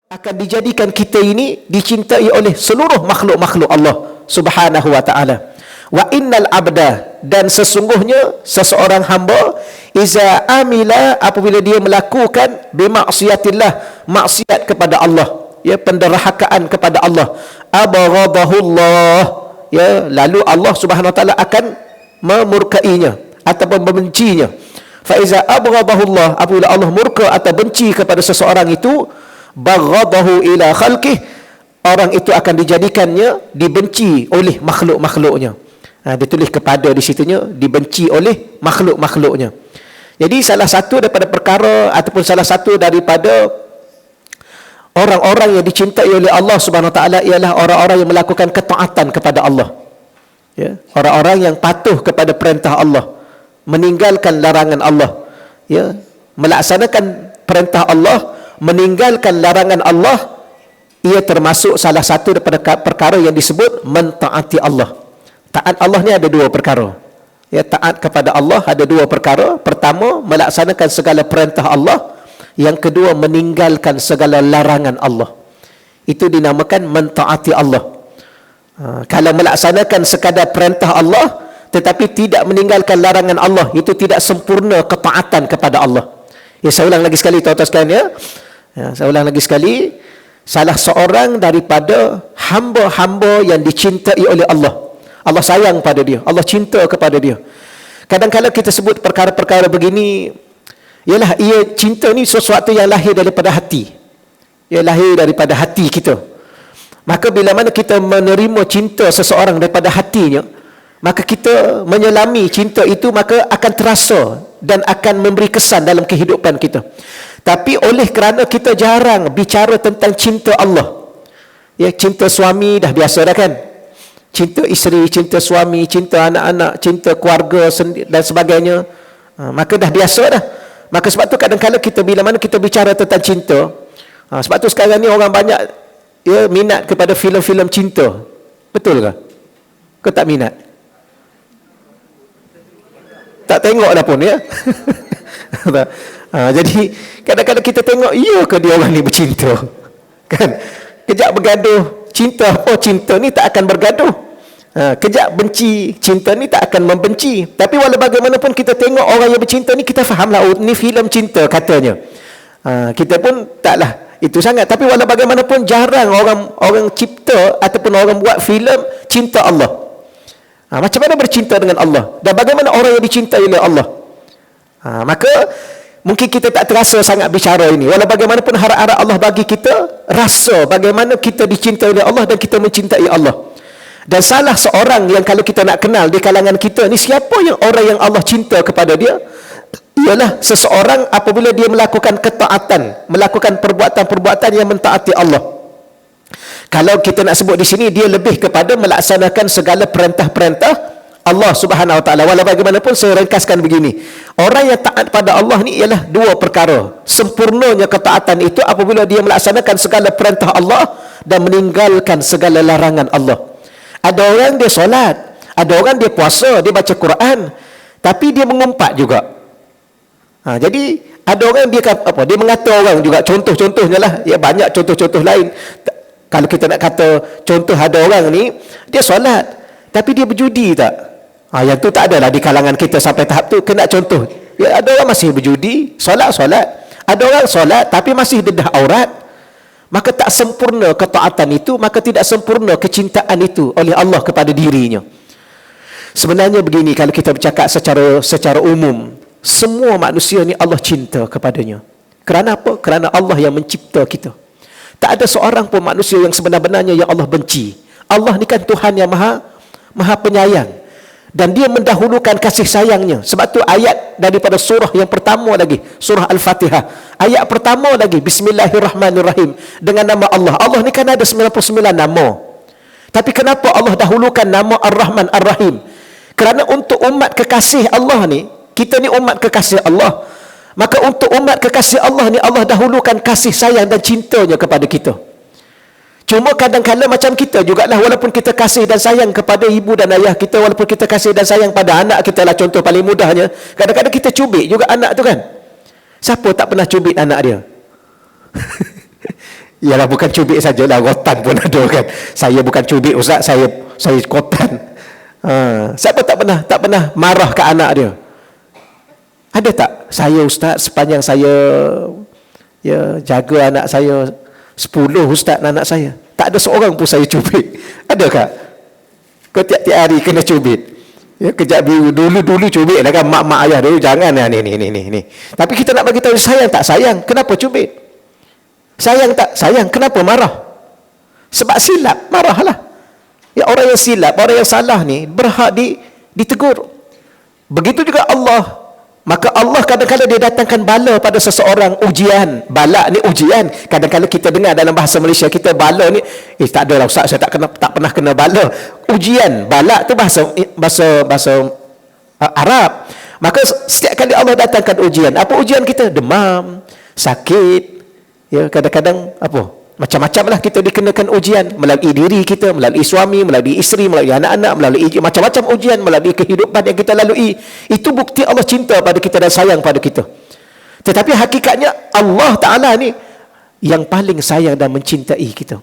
akan dijadikan kita ini dicintai oleh seluruh makhluk-makhluk Allah Subhanahu wa taala. Wa innal abda, dan sesungguhnya seseorang hamba, iza amila, apabila dia melakukan bimaksiatillah, maksiat kepada Allah, ya, penderhakaan kepada Allah, abghadahullah, ya, lalu Allah Subhanahu wa taala akan memurkainya ataupun membencinya. Fa iza abghadahullah, apabila Allah murka atau benci kepada seseorang itu, baghadahu ila khalqih, orang itu akan dijadikannya dibenci oleh makhluk-makhluknya. Ditulis kepada di situnya, dibenci oleh makhluk-makhluknya. Jadi salah satu daripada perkara ataupun salah satu daripada orang-orang yang dicintai oleh Allah Subhanahu wa taala ialah orang-orang yang melakukan ketaatan kepada Allah. Ya, orang-orang yang patuh kepada perintah Allah, meninggalkan larangan Allah, ya, melaksanakan perintah Allah, meninggalkan larangan Allah. Ia termasuk salah satu daripada perkara yang disebut mentaati Allah. Taat Allah ni ada dua perkara. Ya, taat kepada Allah ada dua perkara. Pertama, melaksanakan segala perintah Allah. Yang kedua, meninggalkan segala larangan Allah. Itu dinamakan mentaati Allah. Kalau melaksanakan sekadar perintah Allah tetapi tidak meninggalkan larangan Allah, itu tidak sempurna ketaatan kepada Allah. Ya, saya ulang lagi sekali tuan-tuan sekalian, ya. Saya ulang lagi sekali. Salah seorang daripada hamba-hamba yang dicintai oleh Allah. Allah sayang pada dia, Allah cinta kepada dia. Kadang-kadang kita sebut perkara-perkara begini, ialah ia cinta ni sesuatu yang lahir daripada hati. Ia lahir daripada hati kita. Maka bila mana kita menerima cinta seseorang daripada hatinya, maka kita menyelami cinta itu, maka akan terasa dan akan memberi kesan dalam kehidupan kita. Tapi oleh kerana kita jarang bicara tentang cinta Allah, ya, cinta suami dah biasa dah kan, cinta isteri, cinta suami, cinta anak-anak, cinta keluarga dan sebagainya, maka dah biasa dah. Maka sebab tu kadang-kadang kita bila mana kita bicara tentang cinta, sebab tu sekarang ni orang banyak, ya, minat kepada filem-filem cinta. Betul ke? Kau tak minat? Tak tengok dah pun, ya. Jadi kadang-kadang kita tengok, iya ke dia orang ni bercinta, kan? Kejap bergaduh, cinta, oh cinta ni tak akan bergaduh. Kejap benci, cinta ni tak akan membenci. Tapi walau bagaimanapun kita tengok orang yang bercinta ni, kita fahamlah, oh ni filem cinta katanya. Kita pun taklah itu sangat. Tapi walau bagaimanapun jarang orang cipta ataupun orang buat filem cinta Allah. Macam mana bercinta dengan Allah, dan bagaimana orang yang dicintai oleh Allah. Maka mungkin kita tak terasa sangat bicara ini. Walau bagaimanapun harap-harap Allah bagi kita rasa bagaimana kita dicintai oleh Allah dan kita mencintai Allah. Dan salah seorang yang kalau kita nak kenal di kalangan kita ni, siapa yang orang yang Allah cinta kepada dia, ialah seseorang apabila dia melakukan ketaatan, melakukan perbuatan-perbuatan yang mentaati Allah. Kalau kita nak sebut di sini, dia lebih kepada melaksanakan segala perintah-perintah Allah Subhanahu wa taala. Walau bagaimanapun saya ringkaskan begini. Orang yang taat pada Allah ni ialah dua perkara. Sempurnanya ketaatan itu apabila dia melaksanakan segala perintah Allah dan meninggalkan segala larangan Allah. Ada orang dia solat, ada orang dia puasa, dia baca Quran, tapi dia mengumpat juga. Jadi ada orang dia apa? Dia mengata orang juga. Contoh-contohnya lah, ya, banyak contoh-contoh lain. Kalau kita nak kata contoh, ada orang ni dia solat tapi dia berjudi tak? Yang tu tak adalah di kalangan kita sampai tahap tu. Kena contoh. Ya, ada orang masih berjudi, solat. Ada orang solat tapi masih dedah aurat. Maka tak sempurna ketaatan itu, maka tidak sempurna kecintaan itu oleh Allah kepada dirinya. Sebenarnya begini, kalau kita bercakap secara umum, semua manusia ni Allah cinta kepadanya. Kerana apa? Kerana Allah yang mencipta kita. Tak ada seorang pun manusia yang sebenar-benarnya yang Allah benci. Allah ni kan Tuhan yang maha penyayang, dan dia mendahulukan kasih sayangnya. Sebab tu ayat daripada surah yang pertama lagi, surah Al-Fatihah, ayat pertama lagi, Bismillahirrahmanirrahim, dengan nama Allah. Allah ni kan ada 99 nama, tapi kenapa Allah dahulukan nama Ar-Rahman Ar-Rahim? Kerana untuk umat kekasih Allah ni, kita ni umat kekasih Allah, maka untuk umat kekasih Allah ni, Allah dahulukan kasih sayang dan cintanya kepada kita. Cuma kadang-kadang macam kita jugalah, walaupun kita kasih dan sayang kepada ibu dan ayah kita, walaupun kita kasih dan sayang pada anak kita lah, contoh paling mudahnya, kadang-kadang kita cubit juga anak tu kan. Siapa tak pernah cubit anak dia? Ialah bukan cubit sajalah, rotan pun ada kan. Saya bukan cubit ustaz, saya kotan. Siapa tak pernah marah ke anak dia? Ada tak? Saya ustaz, sepanjang saya jaga anak saya 10 ustaz anak saya, tak ada seorang pun saya cubit. Adakah? Kau tiap-tiap hari kena cubit. Kejap dulu cubit lah kan, mak ayah dulu jangan lah ni. Tapi kita nak bagi tahu sayang tak sayang, kenapa cubit? Sayang tak sayang, kenapa marah? Sebab silap, marahlah. Orang yang silap, orang yang salah ni berhak ditegur. Begitu juga Allah. Maka Allah kadang-kadang dia datangkan bala pada seseorang, ujian. Bala ni ujian. Kadang-kadang kita dengar dalam bahasa Malaysia kita, bala ni tak adalah ustaz, saya tak pernah kena bala. Ujian, bala tu bahasa Arab. Maka setiap kali Allah datangkan ujian, apa ujian kita? Demam, sakit, kadang-kadang macam-macam lah kita dikenakan ujian, melalui diri kita, melalui suami, melalui isteri, melalui anak-anak, melalui macam-macam ujian, melalui kehidupan yang kita lalui. Itu bukti Allah cinta pada kita dan sayang pada kita. Tetapi hakikatnya Allah Ta'ala ni yang paling sayang dan mencintai kita.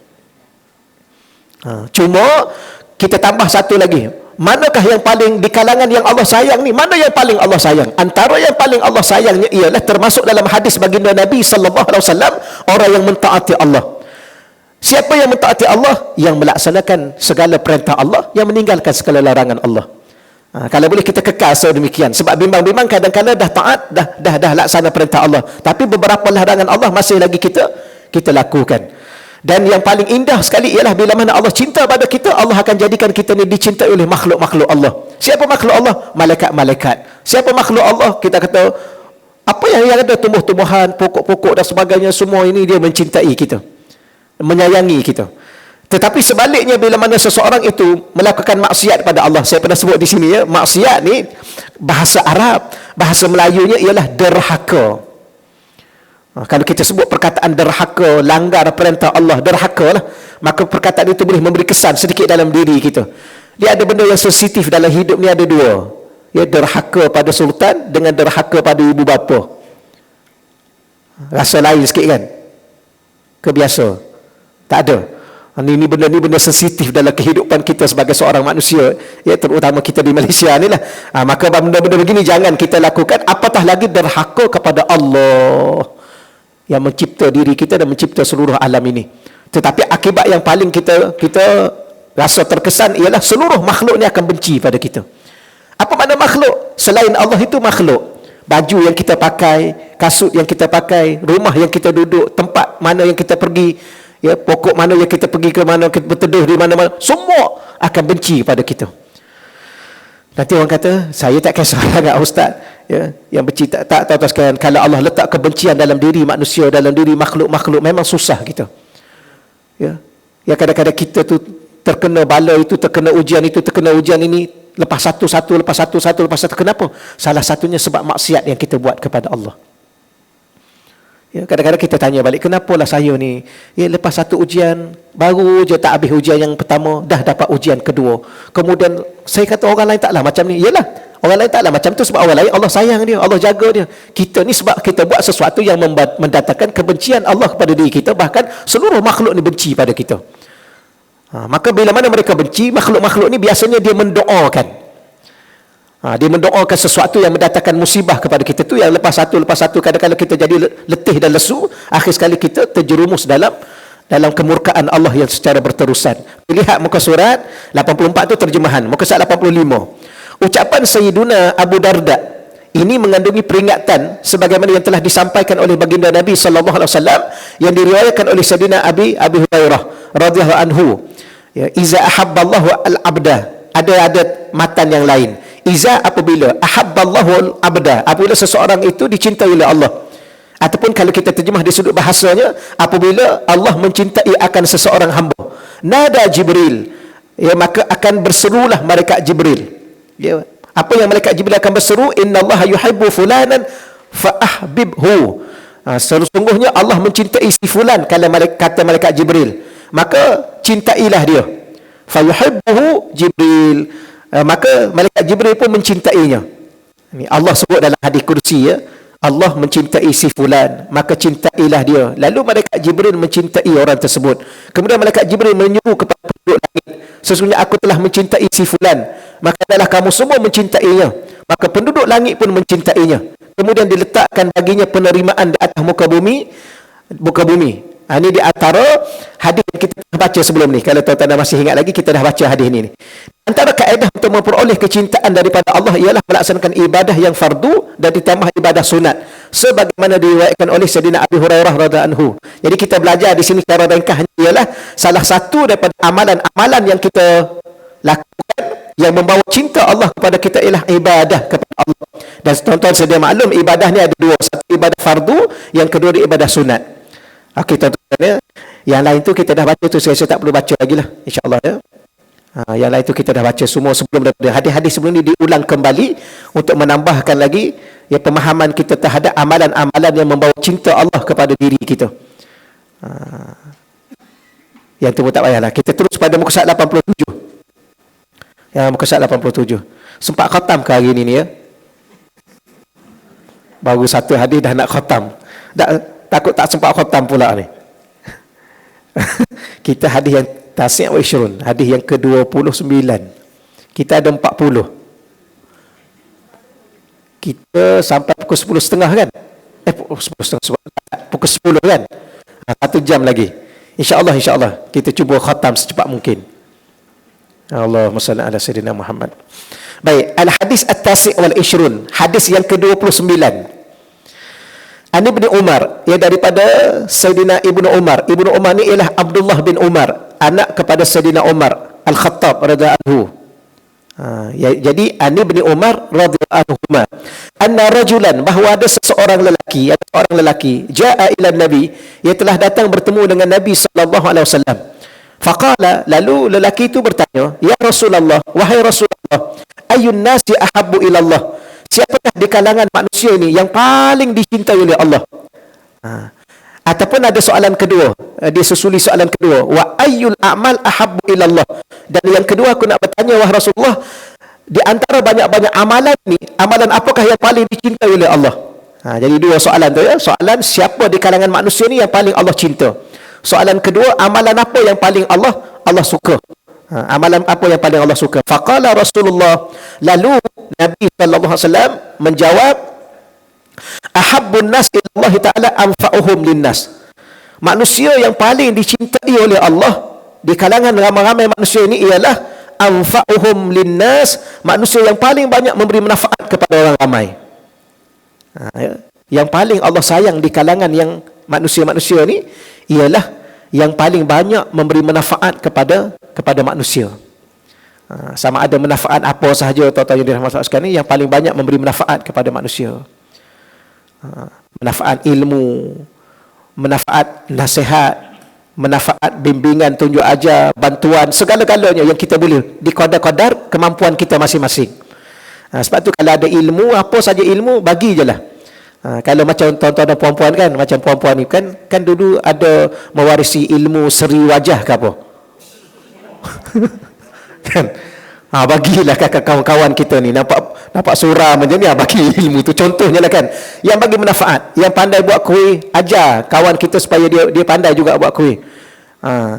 Cuma kita tambah satu lagi, manakah yang paling di kalangan yang Allah sayang ni? Mana yang paling Allah sayang? Antara yang paling Allah sayangnya ialah termasuk dalam hadis baginda Nabi sallallahu alaihi wasallam, orang yang mentaati Allah. Siapa yang mentaati Allah? Yang melaksanakan segala perintah Allah, yang meninggalkan segala larangan Allah. Kalau boleh kita kekal sedemikian. Sebab bimbang-bimbang kadang-kadang dah taat, dah laksana perintah Allah, tapi beberapa larangan Allah masih lagi kita lakukan. Dan yang paling indah sekali ialah bila mana Allah cinta pada kita, Allah akan jadikan kita ni dicintai oleh makhluk-makhluk Allah. Siapa makhluk Allah? Malaikat-malaikat. Siapa makhluk Allah? Kita kata apa yang ada, tumbuh-tumbuhan, pokok-pokok dan sebagainya, semua ini dia mencintai kita, menyayangi kita. Tetapi sebaliknya bila mana seseorang itu melakukan maksiat pada Allah, saya pernah sebut di sini maksiat ni bahasa Arab, bahasa Melayunya ialah derhaka. Kalau kita sebut perkataan derhaka, langgar perintah Allah, derhaka lah, maka perkataan itu boleh memberi kesan sedikit dalam diri kita. Dia ada benda yang sensitif dalam hidup ni, ada dua. Derhaka pada sultan dengan derhaka pada ibu bapa. Rasa lain sikit kan? Kebiasa. Tak ada. Ini benda sensitif dalam kehidupan kita sebagai seorang manusia, terutama kita di Malaysia ni lah. Maka benda-benda begini jangan kita lakukan, apatah lagi derhaka kepada Allah yang mencipta diri kita dan mencipta seluruh alam ini. Tetapi akibat yang paling kita rasa terkesan ialah seluruh makhluk ni akan benci pada kita. Apa makna makhluk? Selain Allah itu makhluk. Baju yang kita pakai, kasut yang kita pakai, rumah yang kita duduk, tempat mana yang kita pergi, pokok mana yang kita pergi ke mana, kita berteduh di mana-mana, semua akan benci pada kita. Nanti orang kata, saya tak kisah sangat ustaz, yang benci tak tahu sekalian. Kalau Allah letak kebencian dalam diri manusia, dalam diri makhluk-makhluk, memang susah kita. Kadang-kadang kita tu terkena bala itu, terkena ujian itu, terkena ujian ini, lepas satu. Kenapa? Salah satunya sebab maksiat yang kita buat kepada Allah. Kadang-kadang kita tanya balik, kenapalah saya ni lepas satu ujian, baru je tak habis ujian yang pertama, dah dapat ujian kedua. Kemudian saya kata orang lain taklah macam ni. Yalah, orang lain taklah macam tu sebab orang lain Allah sayang dia, Allah jaga dia. Kita ni sebab kita buat sesuatu yang mendatangkan kebencian Allah kepada diri kita, bahkan seluruh makhluk ni benci pada kita. Maka bila mana mereka benci, makhluk-makhluk ni biasanya dia mendoakan. Dia mendoakan sesuatu yang mendatangkan musibah kepada kita tu, yang lepas satu kadang-kadang kita jadi letih dan lesu, akhir sekali kita terjerumus dalam kemurkaan Allah yang secara berterusan. Lihat muka surat 84 tu terjemahan, muka surat 85. Ucapan Sayyiduna Abu Darda ini mengandungi peringatan sebagaimana yang telah disampaikan oleh baginda Nabi sallallahu alaihi wasallam, yang diriwayatkan oleh Sayyidina Abi Hurairah radhiyallahu anhu. Iza ahabballahu al-abda, ada matan yang lain. Iza apabila, ahabballahu al-abda, apabila seseorang itu dicintai oleh Allah. Ataupun kalau kita terjemah di sudut bahasanya, apabila Allah mencintai akan seseorang hamba, nada Jibril, maka akan berserulah malaikat Jibril. Apa yang malaikat Jibril akan berseru? Innallaha yuhibbu fulanan fa'ahbibhu. Sesungguhnya Allah mencintai si fulan, kalau kata malaikat Jibril, maka cintailah dia. Fayuhibbuhu Jibril, maka malaikat Jibril pun mencintainya. Ini Allah sebut dalam hadis kursi, Allah mencintai si fulan, maka cintailah dia. Lalu malaikat Jibril mencintai orang tersebut. Kemudian malaikat Jibril menyuruh kepada penduduk langit, sesungguhnya aku telah mencintai si fulan, maka adalah kamu semua mencintainya. Maka penduduk langit pun mencintainya. Kemudian diletakkan baginya penerimaan di atas muka bumi. Ini di antara hadis yang kita baca sebelum ni. Kalau tuan-tuan masih ingat lagi, kita dah baca hadis ni. Antara kaedah untuk memperoleh kecintaan daripada Allah ialah melaksanakan ibadah yang fardu dan ditambah ibadah sunat, sebagaimana diriwayatkan oleh Sayyidina Abi Hurairah radhiyallahu anhu. Jadi kita belajar di sini cara ringkasnya ialah salah satu daripada amalan-amalan yang kita lakukan yang membawa cinta Allah kepada kita ialah ibadah kepada Allah. Dan tuan-tuan sedia maklum, ibadah ni ada dua. Satu ibadah fardu, yang kedua ibadah sunat. Okey tuan-tuan ya. Yang lain tu kita dah baca tu, saya tak perlu baca lagi lah, insya-Allah ya. Yang lain tu kita dah baca semua sebelum daripada hadis-hadis sebelum ni diulang kembali untuk menambahkan lagi ya pemahaman kita terhadap amalan-amalan yang membawa cinta Allah kepada diri kita. Yang tu pun tak payahlah. Kita terus pada muka surat 87. Ya, muka surat 87. Sempat khatam ke hari ni ya? Baru satu hadis dah nak khatam. Takut tak sempat khatam pula ni. Kita hadis yang Tasi' wa Ishrun, hadis yang ke-29. Kita ada 40. Kita sampai pukul 10.30 kan? Pukul 10 kan? 1 jam lagi. InsyaAllah kita cuba khatam secepat mungkin. Allahumma salli ala Sayyidina Muhammad. Baik, al-hadis at-tasi' wal Ishrun, hadis yang ke-29. An Ibnu Umar, ia daripada Sayyidina Ibnu Umar. Ibnu Umar ni ialah Abdullah bin Umar, anak kepada Sayyidina Umar Al-Khattab radhiyallahu anhu. Jadi An Ibnu Umar radhiyallahu anhu, anna rajulan, bahawa ada seorang lelaki, jaa ila Nabi, ia telah datang bertemu dengan Nabi sallallahu alaihi wasallam. Faqala, lalu lelaki itu bertanya, ya Rasulullah, wahai Rasulullah, ayyun nasi ahabbu ila Allah, siapakah di kalangan manusia ini yang paling dicintai oleh Allah? Ataupun ada soalan kedua, dia susuli soalan kedua, wa ayyul a'mal ahabbu ila Allah, dan yang kedua aku nak bertanya, wahai Rasulullah, di antara banyak-banyak amalan ni, amalan apakah yang paling dicintai oleh Allah? Jadi dua soalan tu ya. Soalan siapa di kalangan manusia ni yang paling Allah cinta. Soalan kedua, amalan apa yang paling Allah suka. Amalan apa yang paling Allah suka. Faqala Rasulullah, lalu Nabi sallallahu alaihi wasallam menjawab, ahabbun nas ilallah ta'ala anfa'uhum linnas. Manusia yang paling dicintai oleh Allah di kalangan ramai-ramai manusia ini ialah anfa'uhum linnas, manusia yang paling banyak memberi manfaat kepada orang ramai. Yang paling Allah sayang di kalangan yang manusia-manusia ni ialah yang paling banyak memberi manfaat kepada manusia. Sama ada manfaat apa sahaja tuan-tuan yang dirahmati sekalian ni, yang paling banyak memberi manfaat kepada manusia. Manfaat ilmu, manfaat nasihat, manfaat bimbingan, tunjuk ajar, bantuan, segala-galanya yang kita boleh di kadar-kadar kemampuan kita masing-masing. Sebab tu kalau ada ilmu, apa saja ilmu, bagi je lah. Kalau macam tuan-tuan dan puan-puan kan, macam puan-puan ni kan dulu ada mewarisi ilmu seri wajah ke apa. Kan? Bagilah kakak kawan-kawan kita ni nampak suram macam ni, bagi ilmu tu contohnya lah kan. Yang bagi manfaat, yang pandai buat kuih, ajar kawan kita supaya dia pandai juga buat kuih.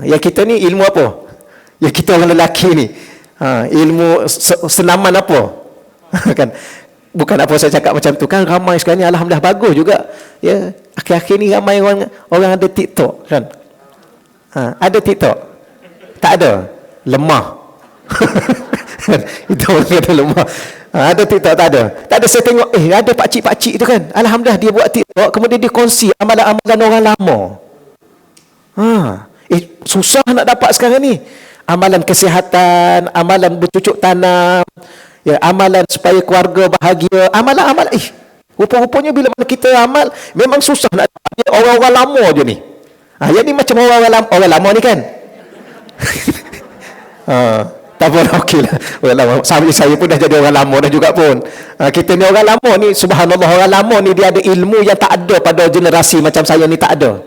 Yang kita ni ilmu apa? Yang kita orang lelaki ni, ilmu senaman apa? Kan? Bukan apa saya cakap macam tu kan, ramai sekarang ni alhamdulillah bagus juga. Ya, akhir-akhir ni ramai orang ada TikTok kan. Ada TikTok? Tak ada. Lemah. Itu orang ada lemah. Ada TikTok? Tak ada. Tak ada. Saya tengok ada pakcik-pakcik tu kan, alhamdulillah dia buat TikTok, kemudian dia kongsi amalan-amalan orang lama. Susah nak dapat sekarang ni. Amalan kesihatan, amalan bercucuk tanam, ya, amalan supaya keluarga bahagia, amalan-amalan. Rupa-rupanya bila mana kita amal, memang susah nak dapat. Orang-orang lama je ni. Yang ni macam orang lama ni kan. Tak apa, okey lah. Orang lama. Saya pun dah jadi orang lama dah juga pun. Kita ni orang lama ni, subhanallah, orang lama ni dia ada ilmu yang tak ada pada generasi macam saya ni, tak ada.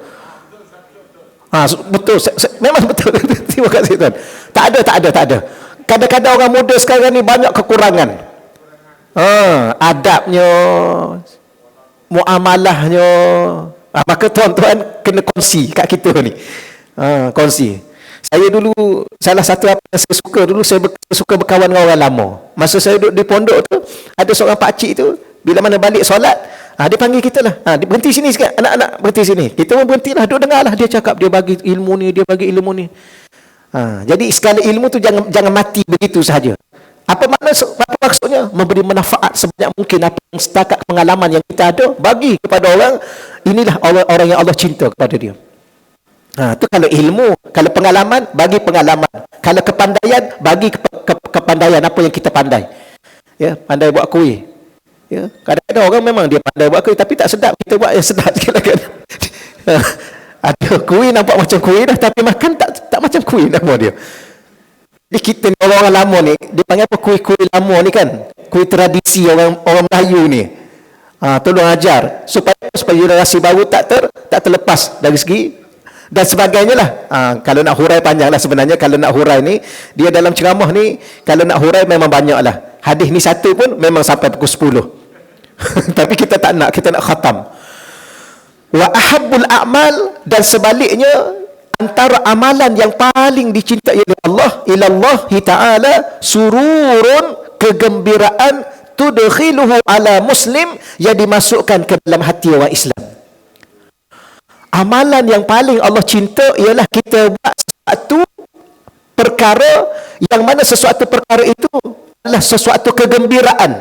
Betul. Memang betul. Terima kasih tuan. Tak ada. Kadang-kadang orang muda sekarang ni banyak kekurangan. Adabnya, muamalahnya. Maka tuan-tuan kena kongsi kat kita ni. Kongsi. Saya dulu, salah satu apa yang saya suka dulu, saya suka berkawan dengan orang lama. Masa saya duduk di pondok tu, ada seorang pakcik tu, bila mana balik solat, dia panggil kita lah. Dia berhenti sini sikit, anak-anak berhenti sini. Kita pun berhenti lah, duduk dengar lah dia cakap, dia bagi ilmu ni, dia bagi ilmu ni. Jadi segala ilmu tu jangan mati begitu sahaja. Apa maksudnya? Memberi manfaat sebanyak mungkin. Apa yang setakat pengalaman yang kita ada, bagi kepada orang. Inilah orang yang Allah cinta kepada dia. Tu kalau ilmu, kalau pengalaman, bagi pengalaman. Kalau kepandaian, bagi kepandaian apa yang kita pandai. Ya, pandai buat kuih. Ya, kadang-kadang orang memang dia pandai buat kuih tapi tak sedap. Kita buat yang sedap sikit lagi. Ada kuih nampak macam kuih dah, tapi makan tak macam kuih nama dia. Jadi kita ni orang lama ni, dia panggil apa, kuih-kuih lama ni kan, kuih tradisi orang Melayu ni. Tolong ajar supaya generasi baru tak terlepas dari segi dan sebagainya lah. Kalau nak hurai panjang lah sebenarnya. Kalau nak hurai ni, dia dalam ceramah ni, kalau nak hurai memang banyak lah. Hadis ni satu pun memang sampai pukul 10. Tapi kita tak nak, kita nak khatam. Wa ahabbul a'mal, dan sebaliknya, antara amalan yang paling dicintai oleh Allah, ilallahi ta'ala, sururun, kegembiraan, tudkhiluhu ala muslim, yang dimasukkan ke dalam hati orang Islam. Amalan yang paling Allah cinta ialah kita buat sesuatu perkara yang mana sesuatu perkara itu adalah sesuatu kegembiraan.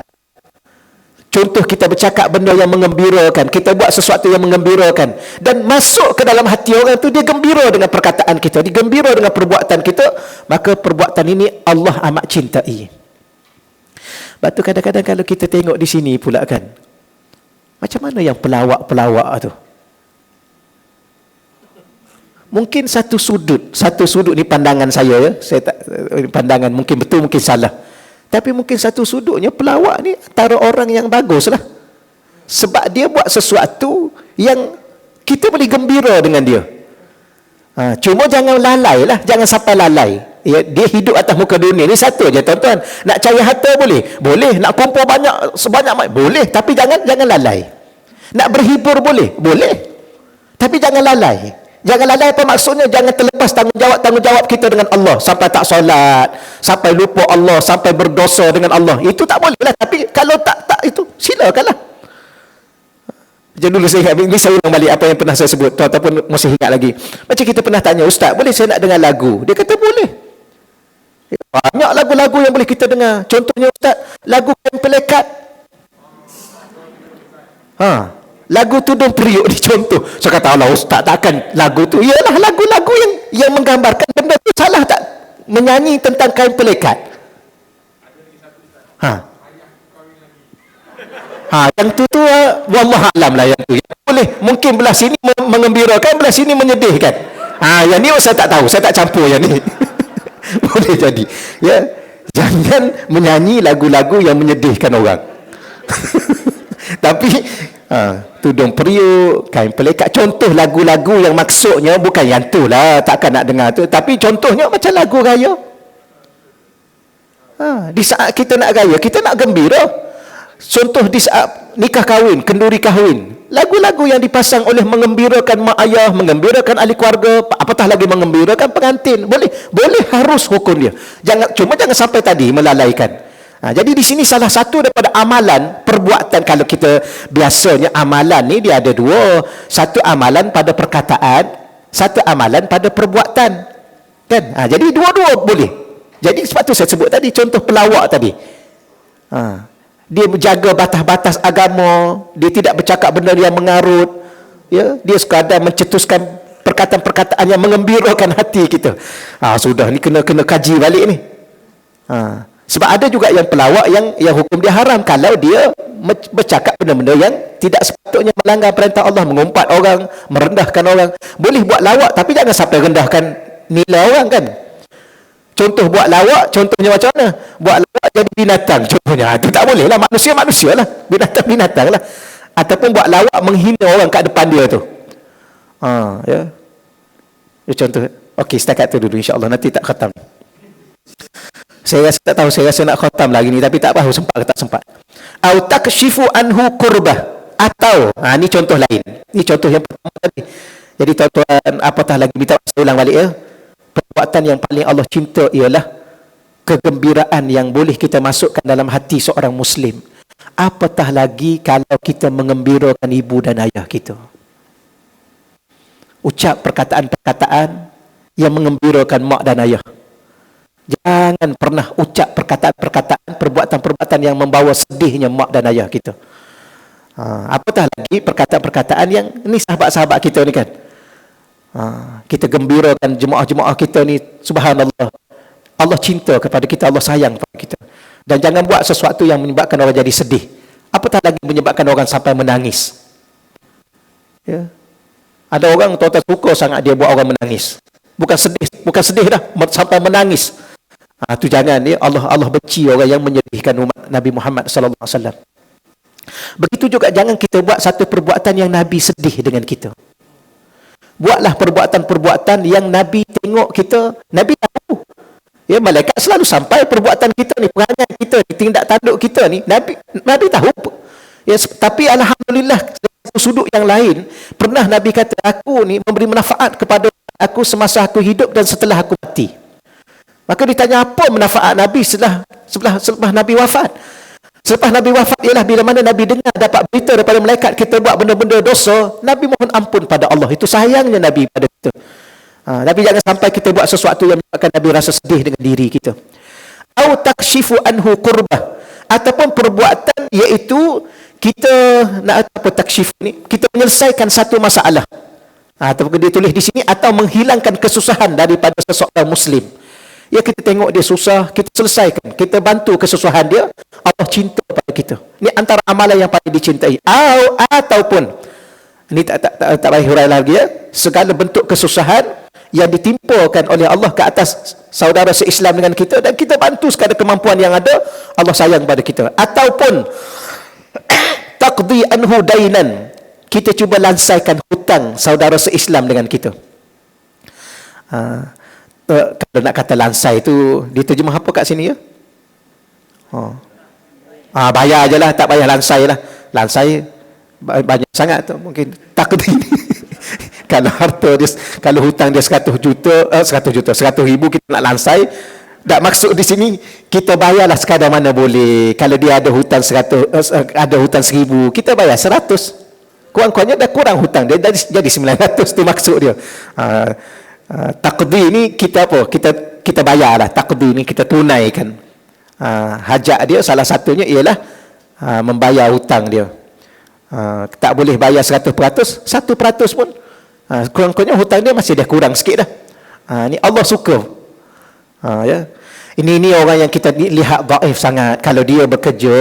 Contoh, kita bercakap benda yang mengembirakan, kita buat sesuatu yang mengembirakan, dan masuk ke dalam hati orang itu, dia gembira dengan perkataan kita, dia gembira dengan perbuatan kita, maka perbuatan ini Allah amat cintai. Sebab tu kadang-kadang kalau kita tengok di sini pula kan, macam mana yang pelawak-pelawak tu, mungkin satu sudut ni pandangan saya tak, pandangan mungkin betul mungkin salah, tapi mungkin satu sudutnya pelawak ni antara orang yang bagus lah, sebab dia buat sesuatu yang kita boleh gembira dengan dia. Cuma jangan lalai lah, jangan sampai lalai. Ya, dia hidup atas muka dunia ni satu je tuan-tuan. Nak cari harta boleh, nak kumpul sebanyak boleh, tapi jangan lalai. Nak berhibur boleh, tapi jangan lalai. Jangan lalai apa maksudnya? Jangan terlepas tanggungjawab kita dengan Allah, sampai tak solat, sampai lupa Allah, sampai berdosa dengan Allah. Itu tak boleh lah. Tapi kalau tak itu silakanlah. Macam dulu saya ingat, ini saya ulang balik apa yang pernah saya sebut, tuan-tuan pun masih ingat lagi. Macam kita pernah tanya, Ustaz, boleh saya nak dengar lagu? Dia kata boleh. Banyak lagu-lagu yang boleh kita dengar. Contohnya, Ustaz, lagu Kain Pelekat. Lagu Tudung Periuk ni contoh. Saya kata, Allah Ustaz, takkan lagu tu? Ialah lagu-lagu yang menggambarkan benda tu. Salah tak menyanyi tentang kain pelekat? Yang tu wallah alam lah yang tu. Yang boleh mungkin belah sini mengembirakan, belah sini menyedihkan. Yang ni saya tak tahu, saya tak campur yang ni. Boleh jadi. Ya, jangan menyanyi lagu-lagu yang menyedihkan orang. Tapi Tudung Periuk, Kain Pelekat, contoh lagu-lagu yang maksudnya bukan yang tu lah, takkan nak dengar tu, tapi contohnya macam lagu raya. Di saat kita nak raya, kita nak gembira. Contoh di saat nikah kahwin, kenduri kahwin, lagu-lagu yang dipasang oleh mengembirakan mak ayah, mengembirakan ahli keluarga, apatah lagi mengembirakan pengantin, boleh, harus hukum dia. Jangan sampai tadi melalaikan. Jadi di sini salah satu daripada amalan perbuatan, kalau kita biasanya amalan ni dia ada dua, satu amalan pada perkataan, satu amalan pada perbuatan, kan? Jadi dua-dua boleh. Jadi sebab tu saya sebut tadi contoh pelawak tadi. Dia menjaga batas-batas agama, dia tidak bercakap benda yang mengarut, ya, dia sekadar mencetuskan perkataan-perkataan yang mengembirakan hati kita. Sudah ni kena kaji balik ni. Sebab ada juga yang pelawak yang hukum dia haram kalau dia bercakap benda-benda yang tidak sepatutnya melanggar perintah Allah, mengumpat orang, merendahkan orang. Boleh buat lawak tapi jangan sampai rendahkan nilai orang, kan? Contoh buat lawak, contohnya macam mana? Buat lawak jadi binatang contohnya. Itu tak boleh lah, manusia lah, binatang lah. Ataupun buat lawak menghina orang kat depan dia tu. Ya. Contoh. Okey, setakat tu dulu, insya-Allah nanti tak khatam. Saya rasa tak tahu, saya rasa nak khatam lagi ni, tapi tak tahu sempat ke tak sempat. Au takshifu anhu qurbah. Atau, ni contoh lain. Ni contoh yang pertama tadi. Jadi tuan-tuan, apatah lagi, minta saya ulang balik ya. Perbuatan yang paling Allah cinta ialah kegembiraan yang boleh kita masukkan dalam hati seorang Muslim. Apatah lagi kalau kita mengembirakan ibu dan ayah kita. Ucap perkataan-perkataan yang mengembirakan mak dan ayah. Jangan pernah ucap perkataan-perkataan, perbuatan-perbuatan yang membawa sedihnya mak dan ayah kita. Apatah lagi perkataan-perkataan yang ni sahabat-sahabat kita ni kan. Kita gembirakan jemaah-jemaah kita ni, subhanallah. Allah cinta kepada kita, Allah sayang kepada kita. Dan jangan buat sesuatu yang menyebabkan orang jadi sedih. Apatah lagi menyebabkan orang sampai menangis. Ya. Ada orang tuan-tuan suka sangat dia buat orang menangis. Bukan sedih dah, sampai menangis. Tu jangan ya. Allah benci orang yang menyedihkan umat Nabi Muhammad sallallahu alaihi wasallam. Begitu juga jangan kita buat satu perbuatan yang Nabi sedih dengan kita. Buatlah perbuatan-perbuatan yang Nabi tengok kita, Nabi tahu. Ya, malaikat selalu sampai perbuatan kita ni, perangai kita ni, tindak tanduk kita ni, Nabi tahu. Ya, tapi alhamdulillah satu sudut yang lain, pernah Nabi kata, aku ni memberi manfaat kepada aku semasa aku hidup dan setelah aku mati. Maka ditanya apa manfaat Nabi setelah Nabi wafat? Selepas Nabi wafat ialah bila mana Nabi dengar dapat berita daripada malaikat kita buat benda-benda dosa, Nabi mohon ampun pada Allah. Itu sayangnya Nabi pada kita. Nabi jangan sampai kita buat sesuatu yang menyebabkan Nabi rasa sedih dengan diri kita. Au takshifu anhu qurbah, ataupun perbuatan iaitu kita nak apa takshif ni, kita menyelesaikan satu masalah. Ataupun dia tulis di sini, atau menghilangkan kesusahan daripada seseorang Muslim. Ya, kita tengok dia susah, kita selesaikan, kita bantu kesusahan dia, Allah cinta pada kita. Ini antara amalan yang paling dicintai. Ataupun ini tak payah hurai lagi ya, segala bentuk kesusahan yang ditimpakan oleh Allah ke atas saudara se-Islam dengan kita, dan kita bantu sekadar kemampuan yang ada, Allah sayang pada kita. Ataupun taqdi anhu dainan, kita cuba lansaikan hutang saudara se-Islam dengan kita. Kalau nak kata lansai tu diterjemah apa kat sini ya? Bayar je lah, tak payah lansai lah. Lansai banyak sangat tu, mungkin takut ini. Kalau harta dia, kalau hutang dia 100 ribu kita nak lansai, tak maksud di sini kita bayarlah sekadar mana boleh. Kalau dia ada hutang 1,000, kita bayar 100. Kurang-kurangnya dah kurang hutang dia, jadi 900 tu maksud dia. Taqdi ni kita apa? Kita bayarlah. Taqdi ni kita tunaikan. Hajat dia salah satunya ialah membayar hutang dia. Tak boleh bayar 100%, 1% pun kurang-kurangnya hutang dia masih dah kurang sikit dah. Ni Allah suka. Ya. Ini orang yang kita lihat dhaif sangat. Kalau dia bekerja,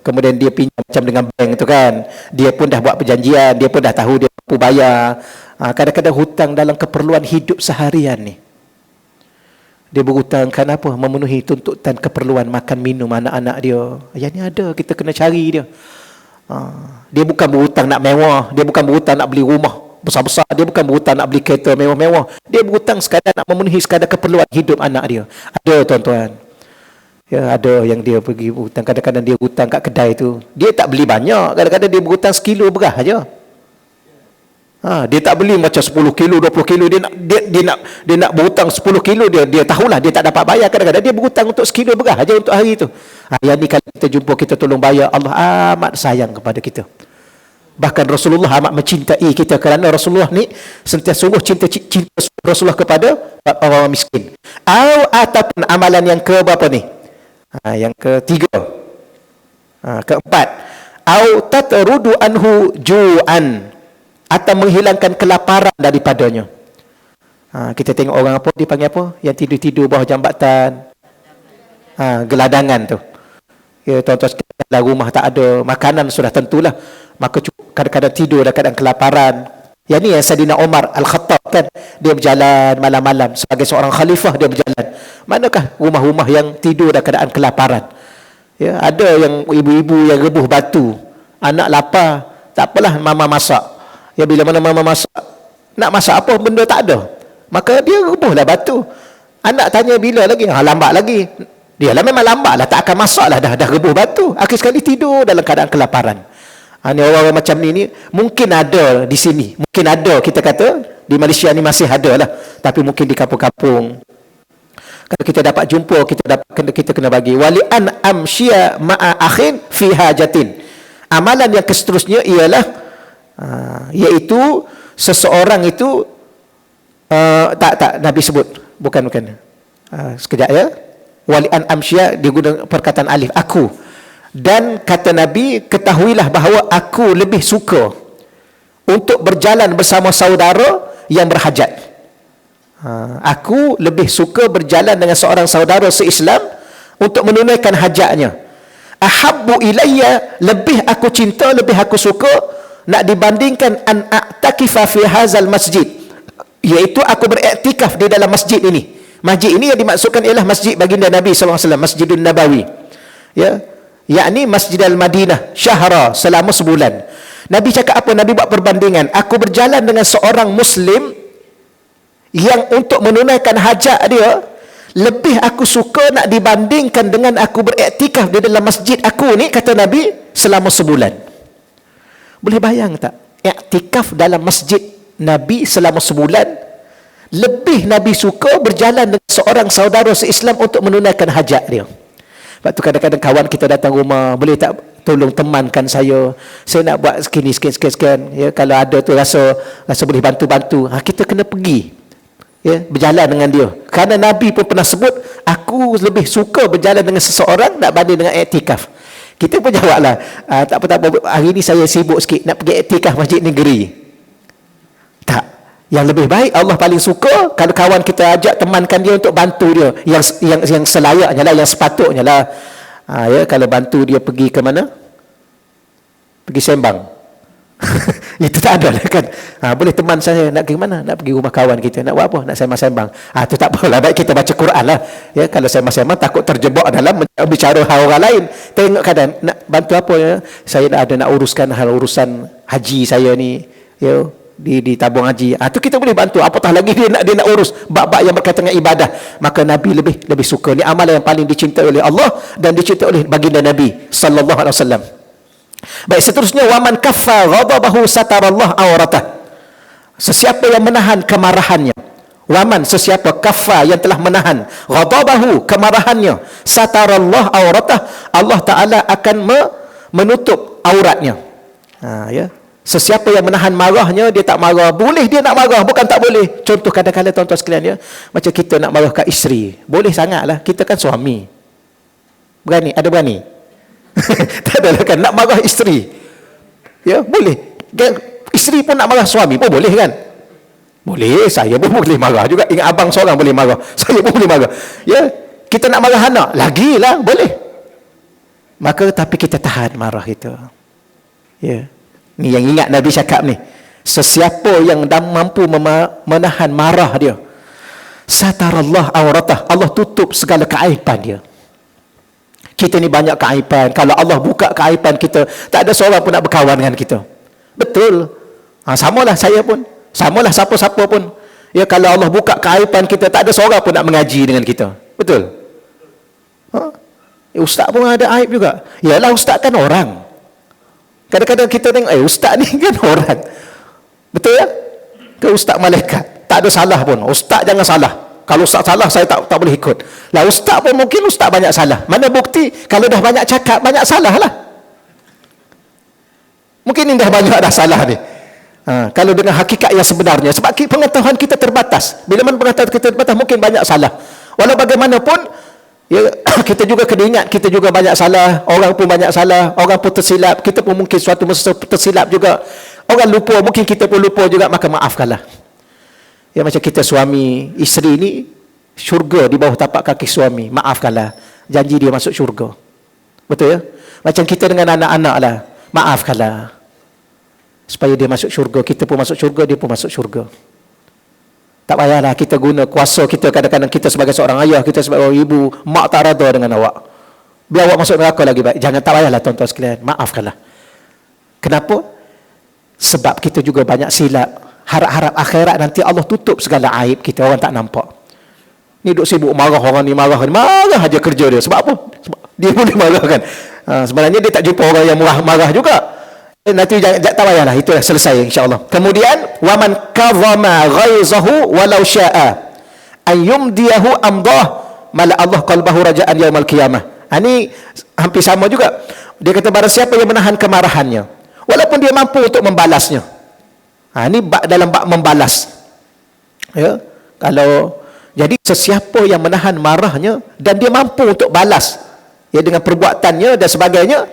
kemudian dia pinjam macam dengan bank tu kan, dia pun dah buat perjanjian, dia pun dah tahu dia mampu bayar. Kadang-kadang hutang dalam keperluan hidup seharian ni. Dia berhutang kan apa? Memenuhi tuntutan keperluan makan minum anak-anak dia. Yang ni ada, kita kena cari dia. Dia bukan berhutang nak mewah, dia bukan berhutang nak beli rumah besar-besar, dia bukan berhutang nak beli kereta mewah-mewah. Dia berhutang sekadar nak memenuhi sekadar keperluan hidup anak dia. Ada tuan-tuan. Ya, ada yang dia pergi berhutang, kadang-kadang dia berhutang kat kedai tu. Dia tak beli banyak, kadang-kadang dia berhutang 1 kilo beras aja. Dia tak beli macam 10 kilo, 20 kilo. Dia nak berhutang 10 kilo, dia tahulah dia tak dapat bayar. Kadang-kadang dia berhutang untuk 1 kilo beras aja untuk hari tu. Yang ni kalau kita jumpa, kita tolong bayar, Allah amat sayang kepada kita. Bahkan Rasulullah amat mencintai kita, kerana Rasulullah ni sentiasa sungguh cinta Rasulullah kepada orang miskin. Ataupun amalan yang ke berapa ni? Yang ketiga. Keempat. Au tatrudu anhu ju'an, atau menghilangkan kelaparan daripadanya. Kita tengok orang apa, dipanggil apa? Yang tidur-tidur bawah jambatan. Geladangan tu. Ya, tuan-tuan sekalian, rumah tak ada makanan, sudah tentulah. Maka kadang-kadang tidur dalam keadaan kelaparan. Yang ni yang Saidina Umar Al-Khattab kan, dia berjalan malam-malam sebagai seorang khalifah, dia berjalan. Manakah rumah-rumah yang tidur dalam keadaan kelaparan? Ya, ada yang ibu-ibu yang rebuh batu, anak lapar, tak apalah mama masak. Ya, bila mana mama masak, nak masak apa benda tak ada, maka dia rebuhlah batu. Anak tanya bila lagi? Lambat lagi. Dia lah memang lambat lah, tak akan masak lah, dah rebuh batu. Akhir sekali tidur dalam keadaan kelaparan. Ni orang-orang macam ni mungkin ada di sini. Mungkin ada, kita kata di Malaysia ni masih ada lah. Tapi mungkin di kampung-kampung. Kalau kita dapat jumpa, kita kena bagi. Wali an amsya ma'a akhin fi hajatin. Amalan yang seterusnya ialah iaitu seseorang itu tak Nabi sebut. Bukan. Sekejap ya. Wali an amsya digunakan perkataan alif, aku. Dan kata Nabi, ketahuilah bahawa aku lebih suka untuk berjalan bersama saudara yang berhajat. Aku lebih suka berjalan dengan seorang saudara se-Islam untuk menunaikan hajatnya. Ahabbu ilayya, lebih aku cinta, lebih aku suka nak dibandingkan an a'takifa fi hazal masjid, iaitu aku beriktikaf di dalam masjid ini. Masjid ini yang dimaksudkan ialah masjid baginda Nabi SAW, Masjidun Nabawi, ya, yakni Masjid Al-Madinah syahra, selama sebulan. Nabi cakap apa? Nabi buat perbandingan, aku berjalan dengan seorang Muslim yang untuk menunaikan hajat dia, lebih aku suka nak dibandingkan dengan aku beriktikaf di dalam masjid aku ni, kata Nabi, selama sebulan. Boleh bayang tak? Iktikaf dalam masjid Nabi selama sebulan, lebih Nabi suka berjalan dengan seorang saudara se-Islam untuk menunaikan hajat dia. Sebab tu kadang-kadang kawan kita datang rumah, boleh tak tolong temankan saya nak buat sekian, ya, kalau ada tu rasa boleh bantu-bantu, kita kena pergi, ya, berjalan dengan dia. Kerana Nabi pun pernah sebut, aku lebih suka berjalan dengan seseorang nak banding dengan iktikaf. Kita pun jawablah, tak apa, hari ni saya sibuk sikit nak pergi iktikaf masjid negeri. Tak. Yang lebih baik, Allah paling suka kalau kawan kita ajak, temankan dia untuk bantu dia yang selayaknya lah, yang sepatutnya lah. Ya, kalau bantu dia pergi ke mana? Pergi sembang. Itu tak ada lah kan. Boleh teman saya nak pergi mana? Nak pergi rumah kawan kita, nak buat apa? Nak sembang-sembang. Itu tak apalah, baik kita baca Quran lah. Ya, kalau sembang-sembang takut terjebak dalam bicara hal orang lain. Tengok kadang nak bantu apa ya? Saya nak uruskan hal urusan haji saya ni, ya, di tabung haji. Tu kita boleh bantu. Apatah lagi dia nak urus bab-bab yang berkaitan dengan ibadah. Maka Nabi lebih suka. Ni amalan yang paling dicintai oleh Allah dan dicintai oleh baginda Nabi sallallahu alaihi wasallam. Baik, seterusnya, waman kaffa ghadabahu satarallah auratah. Sesiapa yang menahan kemarahannya, waman, sesiapa kaffa yang telah menahan ghadabahu, kemarahannya, satarallah auratah, Allah Taala akan menutup auratnya. Ya. Sesiapa yang menahan marahnya, dia tak marah. Boleh dia nak marah, bukan tak boleh. Contoh kadang-kadang tuan-tuan sekalian, ya, macam kita nak marah kat isteri, boleh sangatlah, kita kan suami. Berani? Ada berani? Tak ada kan, nak marah isteri, ya, boleh. Isteri pun nak marah suami pun boleh kan? Boleh. Saya pun boleh marah juga. Ingat abang seorang boleh marah, saya pun boleh marah, ya. Kita nak marah anak, lagilah boleh. Maka tapi kita tahan marah itu, ya. Ni yang ingat Nabi cakap ni, sesiapa yang mampu menahan marah dia, satarallah auratah, Allah tutup segala keaiban dia. Kita ni banyak keaiban. Kalau Allah buka keaiban kita, tak ada seorang pun nak berkawan dengan kita. Betul. Samalah saya pun, samalah siapa-siapa pun, ya, kalau Allah buka keaiban kita, tak ada seorang pun nak mengaji dengan kita. Betul. Ustaz pun ada aib juga. Yalah, ustaz kan orang. Kadang-kadang kita tengok, ustaz ni kan orang. Betul ya? Ke ustaz malaikat, tak ada salah pun. Ustaz jangan salah. Kalau ustaz salah, saya tak boleh ikut. Lah, ustaz pun mungkin ustaz banyak salah. Mana bukti kalau dah banyak cakap, banyak salah lah. Mungkin ini dah banyak dah salah ni. Kalau dengan hakikat yang sebenarnya. Sebab pengetahuan kita terbatas. Bila mana pengetahuan kita terbatas, mungkin banyak salah. Walau bagaimanapun, ya, kita juga kena ingat, kita juga banyak salah. Orang pun banyak salah. Orang pun tersilap. Kita pun mungkin suatu masa tersilap juga. Orang lupa, mungkin kita pun lupa juga. Maka maafkanlah. Ya, macam kita suami, isteri ni syurga di bawah tapak kaki suami. Maafkanlah. Janji dia masuk syurga. Betul ya? Macam kita dengan anak-anak lah. Maafkanlah. Supaya dia masuk syurga. Kita pun masuk syurga, dia pun masuk syurga. Tak payahlah kita guna kuasa kita. Kadang-kadang kita sebagai seorang ayah, kita sebagai seorang ibu, mak tak rada dengan awak. Biar awak masuk neraka lagi baik. Jangan, tak payahlah tuan-tuan sekalian. Maafkanlah. Kenapa? Sebab kita juga banyak silap. Harap-harap akhirat nanti Allah tutup segala aib kita, orang tak nampak. Ni duk sibuk marah, orang ni marah aja kerja dia. Sebab apa? Sebab dia boleh marah kan. Sebenarnya dia tak jumpa orang yang marah juga. Nanti jangan tak payahlah, itulah selesai insya-Allah. Kemudian waman kazama ghaizahu walau syaa'a ayyumdiyahu amdah mala Allah qalbahu raja'an yaumal qiyamah. Ini hampir sama juga. Dia kata barang siapa yang menahan kemarahannya walaupun dia mampu untuk membalasnya. Ini dalam bab membalas. Ya. Kalau jadi sesiapa yang menahan marahnya dan dia mampu untuk balas ya dengan perbuatannya dan sebagainya,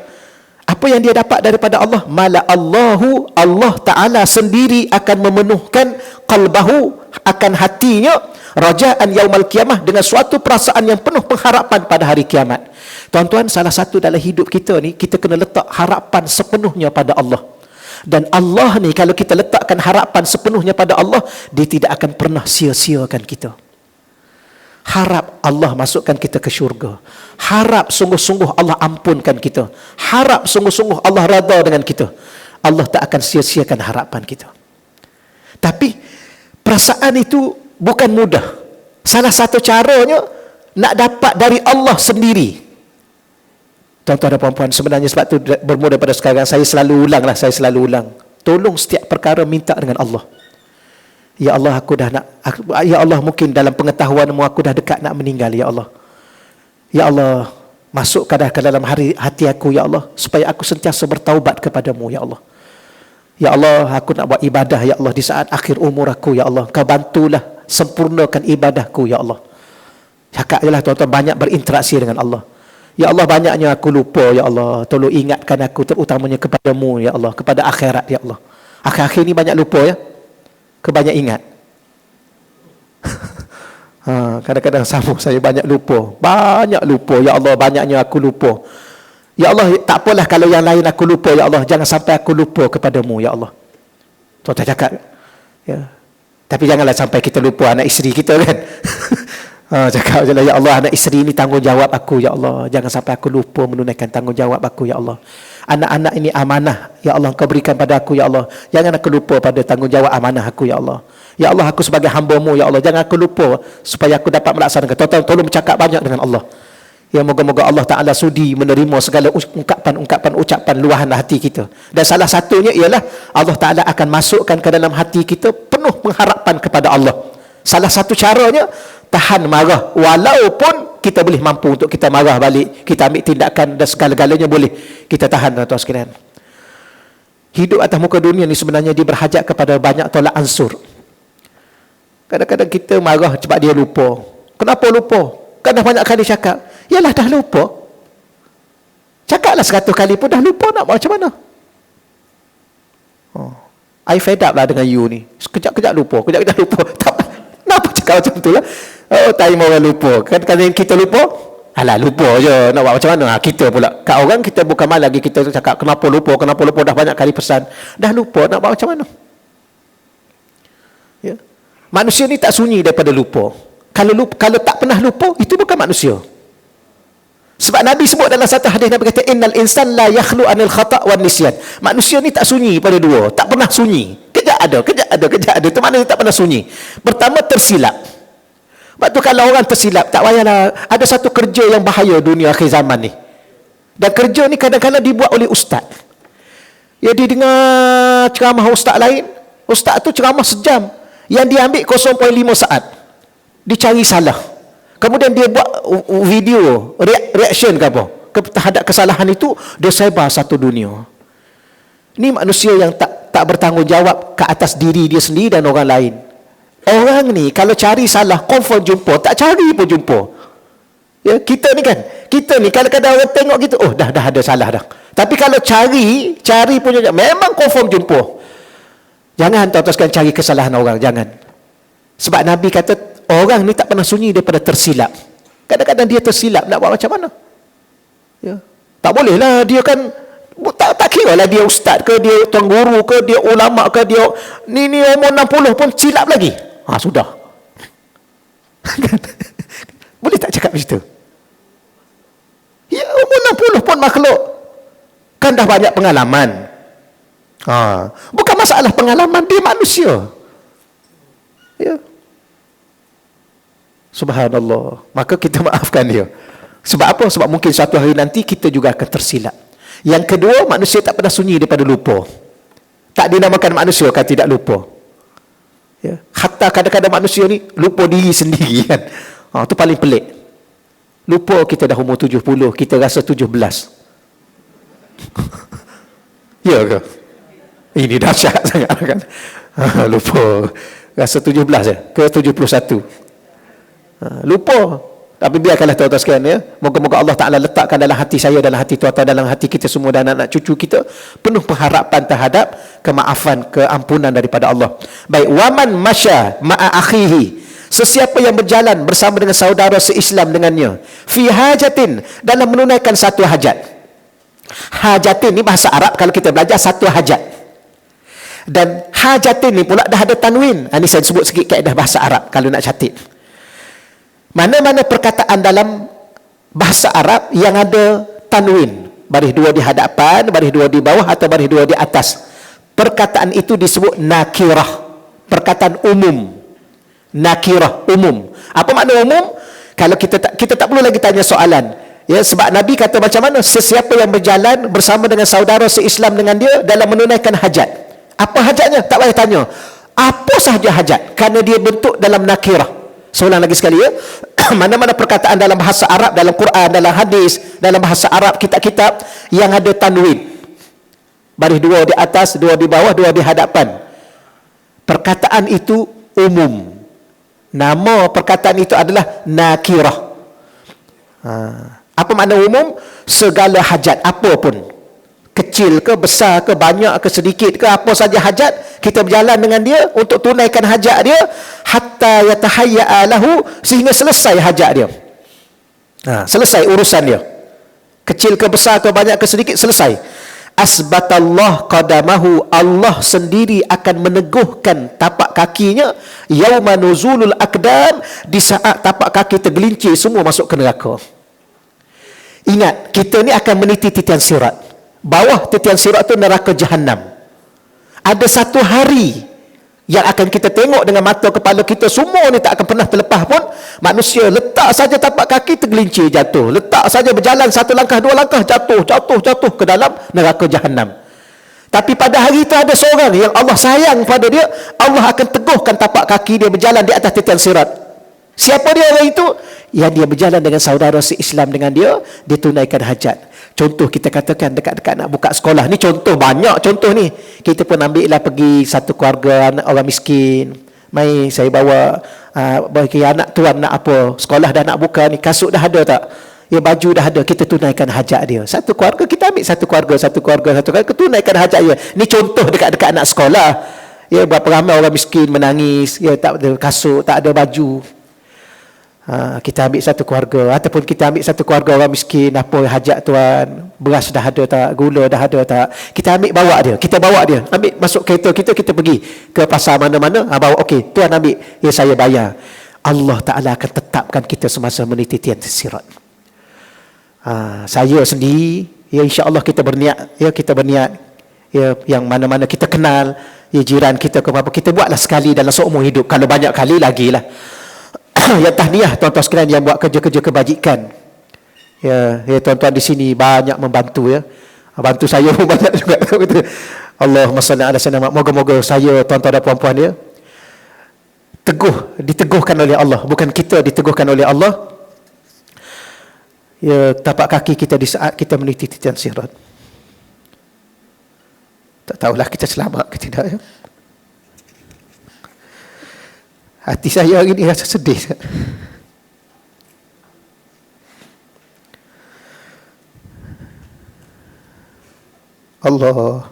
apa yang dia dapat daripada Allah? Mala Allahu, Allah Ta'ala sendiri akan memenuhkan qalbahu, akan hatinya, raja'an yaumal qiyamah, dengan suatu perasaan yang penuh pengharapan pada hari kiamat. Tuan-tuan, salah satu dalam hidup kita ni, kita kena letak harapan sepenuhnya pada Allah. Dan Allah ni, kalau kita letakkan harapan sepenuhnya pada Allah, dia tidak akan pernah sia-siakan kita. Harap Allah masukkan kita ke syurga. Harap sungguh-sungguh Allah ampunkan kita. Harap sungguh-sungguh Allah redha dengan kita. Allah tak akan sia-siakan harapan kita. Tapi perasaan itu bukan mudah. Salah satu caranya nak dapat dari Allah sendiri. Tuan-tuan dan puan-puan, sebenarnya sebab tu bermula pada sekarang saya selalu ulang. Tolong setiap perkara minta dengan Allah. Ya Allah, ya Allah, mungkin dalam pengetahuanmu aku dah dekat nak meninggal, ya Allah. Ya Allah, masukkan ke dalam hati aku, ya Allah, supaya aku sentiasa bertaubat kepadamu, ya Allah. Ya Allah, aku nak buat ibadah, ya Allah, di saat akhir umur aku, ya Allah. Kau bantulah, sempurnakan ibadahku, ya Allah. Cakap je lah tuan-tuan, banyak berinteraksi dengan Allah. Ya Allah, banyaknya aku lupa, ya Allah. Tolong ingatkan aku terutamanya kepadamu, ya Allah, kepada akhirat, ya Allah. Akhir-akhir ni banyak lupa, ya. Kebanyak ingat. Kadang-kadang sama saya banyak lupa. Ya Allah, banyaknya aku lupa. Ya Allah, tak apalah kalau yang lain aku lupa, ya Allah, jangan sampai aku lupa kepadamu, ya Allah. Tuan-tuan cakap, ya. Tapi janganlah sampai kita lupa anak isteri kita, kan. Cakap je lah, ya Allah, anak isteri ini tanggungjawab aku, ya Allah, jangan sampai aku lupa menunaikan tanggungjawab aku, ya Allah. Anak-anak ini amanah, ya Allah, Kau berikan pada aku, ya Allah, jangan aku lupa pada tanggungjawab amanah aku, ya Allah. Ya Allah, aku sebagai hamba-Mu, ya Allah, jangan aku lupa supaya aku dapat melaksanakan. Tolong bercakap banyak dengan Allah. Ya, moga-moga Allah Ta'ala sudi menerima segala ucapan luahan hati kita. Dan salah satunya ialah Allah Ta'ala akan masukkan ke dalam hati kita penuh pengharapan kepada Allah. Salah satu caranya, tahan marah. Walaupun kita boleh mampu untuk kita marah balik, kita ambil tindakan dan segala-galanya boleh kita tahan, tuan-tuan sekalian. Hidup atas muka dunia ni sebenarnya dia berhajat kepada banyak tolak ansur. Kadang-kadang kita marah sebab dia lupa. Kenapa lupa? Kan dah banyak kali cakap. Yalah, dah lupa. Cakaplah 100 kali pun dah lupa, nak buat macam mana? I fed up lah dengan you ni. Sekejap-kejap lupa, kejap-kejap lupa. Kenapa cakap macam tu lah? Time orang lupa. Kadang-kadang kita lupa, alah lupa je, nak buat macam mana? Kita pula, kat orang kita bukan malah lagi kita cakap kenapa lupa, dah banyak kali pesan. Dah lupa, nak buat macam mana? Ya. Manusia ni tak sunyi daripada lupa. Kalau tak pernah lupa, itu bukan manusia. Sebab Nabi sebut dalam satu hadis, Nabi kata innal insan la yakhlu anil khata' wan nisyan. Manusia ni tak sunyi pada dua, tak pernah sunyi. Kejap ada. Itu maknanya tak pernah sunyi. Pertama, tersilap. Sebab tu kalau orang tersilap, tak payahlah. Ada satu kerja yang bahaya dunia akhir zaman ni. Dan kerja ni kadang-kadang dibuat oleh ustaz. Ya, dia dengar ceramah ustaz lain. Ustaz tu ceramah sejam. Yang dia ambil 0.5 saat. Dicari salah. Kemudian dia buat video reaction ke apa terhadap kesalahan itu, dia sebar satu dunia. Ini manusia yang tak bertanggungjawab ke atas diri dia sendiri dan orang lain. Orang ni kalau cari salah confirm jumpa, tak cari pun jumpa. Ya, kita ni kadang-kadang orang tengok kita, oh dah ada salah dah. Tapi kalau cari pun memang confirm jumpa. Jangan tuan-tuan sekalian cari kesalahan orang, jangan. Sebab Nabi kata orang ni tak pernah sunyi daripada tersilap. Kadang-kadang dia tersilap, nak buat macam mana? Ya. Tak boleh lah, dia kan tak kira lah dia ustaz ke, dia tuan guru ke, dia ulama ke, dia ni umur 60 pun silap lagi. Sudah. Boleh tak cakap macam tu? Ya, umur 60 pun makhluk. Kan dah banyak pengalaman. Bukan masalah pengalaman, dia manusia. Ya. Subhanallah. Maka kita maafkan dia. Sebab apa? Sebab mungkin suatu hari nanti kita juga akan tersilap. Yang kedua, manusia tak pernah sunyi daripada lupa. Tak dinamakan manusia kan tidak lupa. Ya. Hatta kadang-kadang manusia ni lupa diri sendiri kan. Itu paling pelik. Lupa kita dah umur 70, kita rasa 17. Ya ke? Ini dahsyat sangat kan. Lupa. Rasa 17 je ke 71. Lupa. Tapi biarkanlah tuan-tuan sekalian ya. Moga-moga Allah Ta'ala letakkan dalam hati saya, dalam hati tuan-tuan, dalam hati kita semua dan anak cucu kita penuh pengharapan terhadap kemaafan, keampunan daripada Allah. Baik, waman masya ma'a akhihi, sesiapa yang berjalan bersama dengan saudara seislam dengannya, fi hajatin, dalam menunaikan satu hajat. Hajatin ni bahasa Arab, kalau kita belajar satu hajat. Dan hajatin ni pula dah ada tanwin. Ini saya sebut sikit kaedah bahasa Arab kalau nak catat. Mana-mana perkataan dalam bahasa Arab yang ada tanwin, baris dua di hadapan, baris dua di bawah atau baris dua di atas, perkataan itu disebut nakirah. Perkataan umum. Nakirah, umum. Apa makna umum? Kalau kita tak perlu lagi tanya soalan. Ya, sebab Nabi kata macam mana? Sesiapa yang berjalan bersama dengan saudara seislam dengan dia dalam menunaikan hajat. Apa hajatnya? Tak payah tanya. Apa sahaja hajat? Kerana dia bentuk dalam nakirah. Seorang lagi sekali ya. Mana-mana perkataan dalam bahasa Arab, dalam Quran, dalam hadis, dalam bahasa Arab, kitab-kitab yang ada tanwin. Baris dua di atas, dua di bawah, dua di hadapan. Perkataan itu umum. Nama perkataan itu adalah nakirah. Apa makna umum? Segala hajat, apa pun. Kecil ke, besar ke, banyak ke, sedikit ke, apa saja hajat, kita berjalan dengan dia untuk tunaikan hajat dia, hatta yatahayya'a lahu, sehingga selesai hajat dia. Selesai urusan dia. Kecil ke, besar ke, banyak ke, sedikit, selesai. Asbatallah qadamahu, Allah sendiri akan meneguhkan tapak kakinya, yauma nuzulul aqdam, di saat tapak kaki tergelincir semua masuk ke neraka. Ingat, kita ni akan meniti titian sirat. Bawah titian sirat tu neraka Jahannam. Ada satu hari yang akan kita tengok dengan mata kepala kita, semua ni tak akan pernah terlepas pun. Manusia letak saja tapak kaki tergelincir jatuh, letak saja berjalan satu langkah dua langkah jatuh ke dalam neraka Jahannam. Tapi pada hari itu ada seorang yang Allah sayang pada dia, Allah akan teguhkan tapak kaki dia berjalan di atas titian sirat. Siapa dia orang itu? Yang dia berjalan dengan saudara seislam dengan dia, dia tunaikan hajat. Contoh kita katakan dekat-dekat nak buka sekolah ni, contoh banyak contoh ni. Kita pun ambil lah pergi satu keluarga anak orang miskin. Mai saya bawa bagi anak tuan nak apa, sekolah dah nak buka ni, kasut dah ada tak? Ya, baju dah ada, kita tunaikan hajat dia. Satu keluarga kita ambil satu keluarga, kita tunaikan hajat dia. Ni contoh dekat-dekat anak sekolah. Ya, berapa ramai orang miskin menangis, ya tak ada kasut, tak ada baju. Kita ambil satu keluarga, ataupun kita ambil satu keluarga orang miskin, apa hajat tuan, beras dah ada tak, gula dah ada tak, kita ambil bawa dia, kita bawa dia, ambil masuk kereta kita pergi ke pasar mana-mana, bawa, okey tuan ambil, ya saya bayar. Allah Ta'ala akan tetapkan kita semasa meniti tian sirat. Saya sendiri, ya insya-Allah kita berniat, ya yang mana-mana kita kenal, ya jiran kita ke apa, kita buatlah sekali dalam seumur hidup, kalau banyak kali lagi lah. Yang tahniah tuan-tuan sekalian yang buat kerja-kerja kebajikan. Ya tuan-tuan di sini banyak membantu ya. Bantu saya pun banyak juga. Allahumma salli ala sayyidina. Moga-moga saya, tuan-tuan dan puan-puan ya, diteguhkan oleh Allah, bukan kita diteguhkan oleh Allah. Ya, tapak kaki kita di saat kita meniti titian sirat. Tak tahulah kita selamat ke tidak ya. Hati saya hari ini rasa sedih. Allah,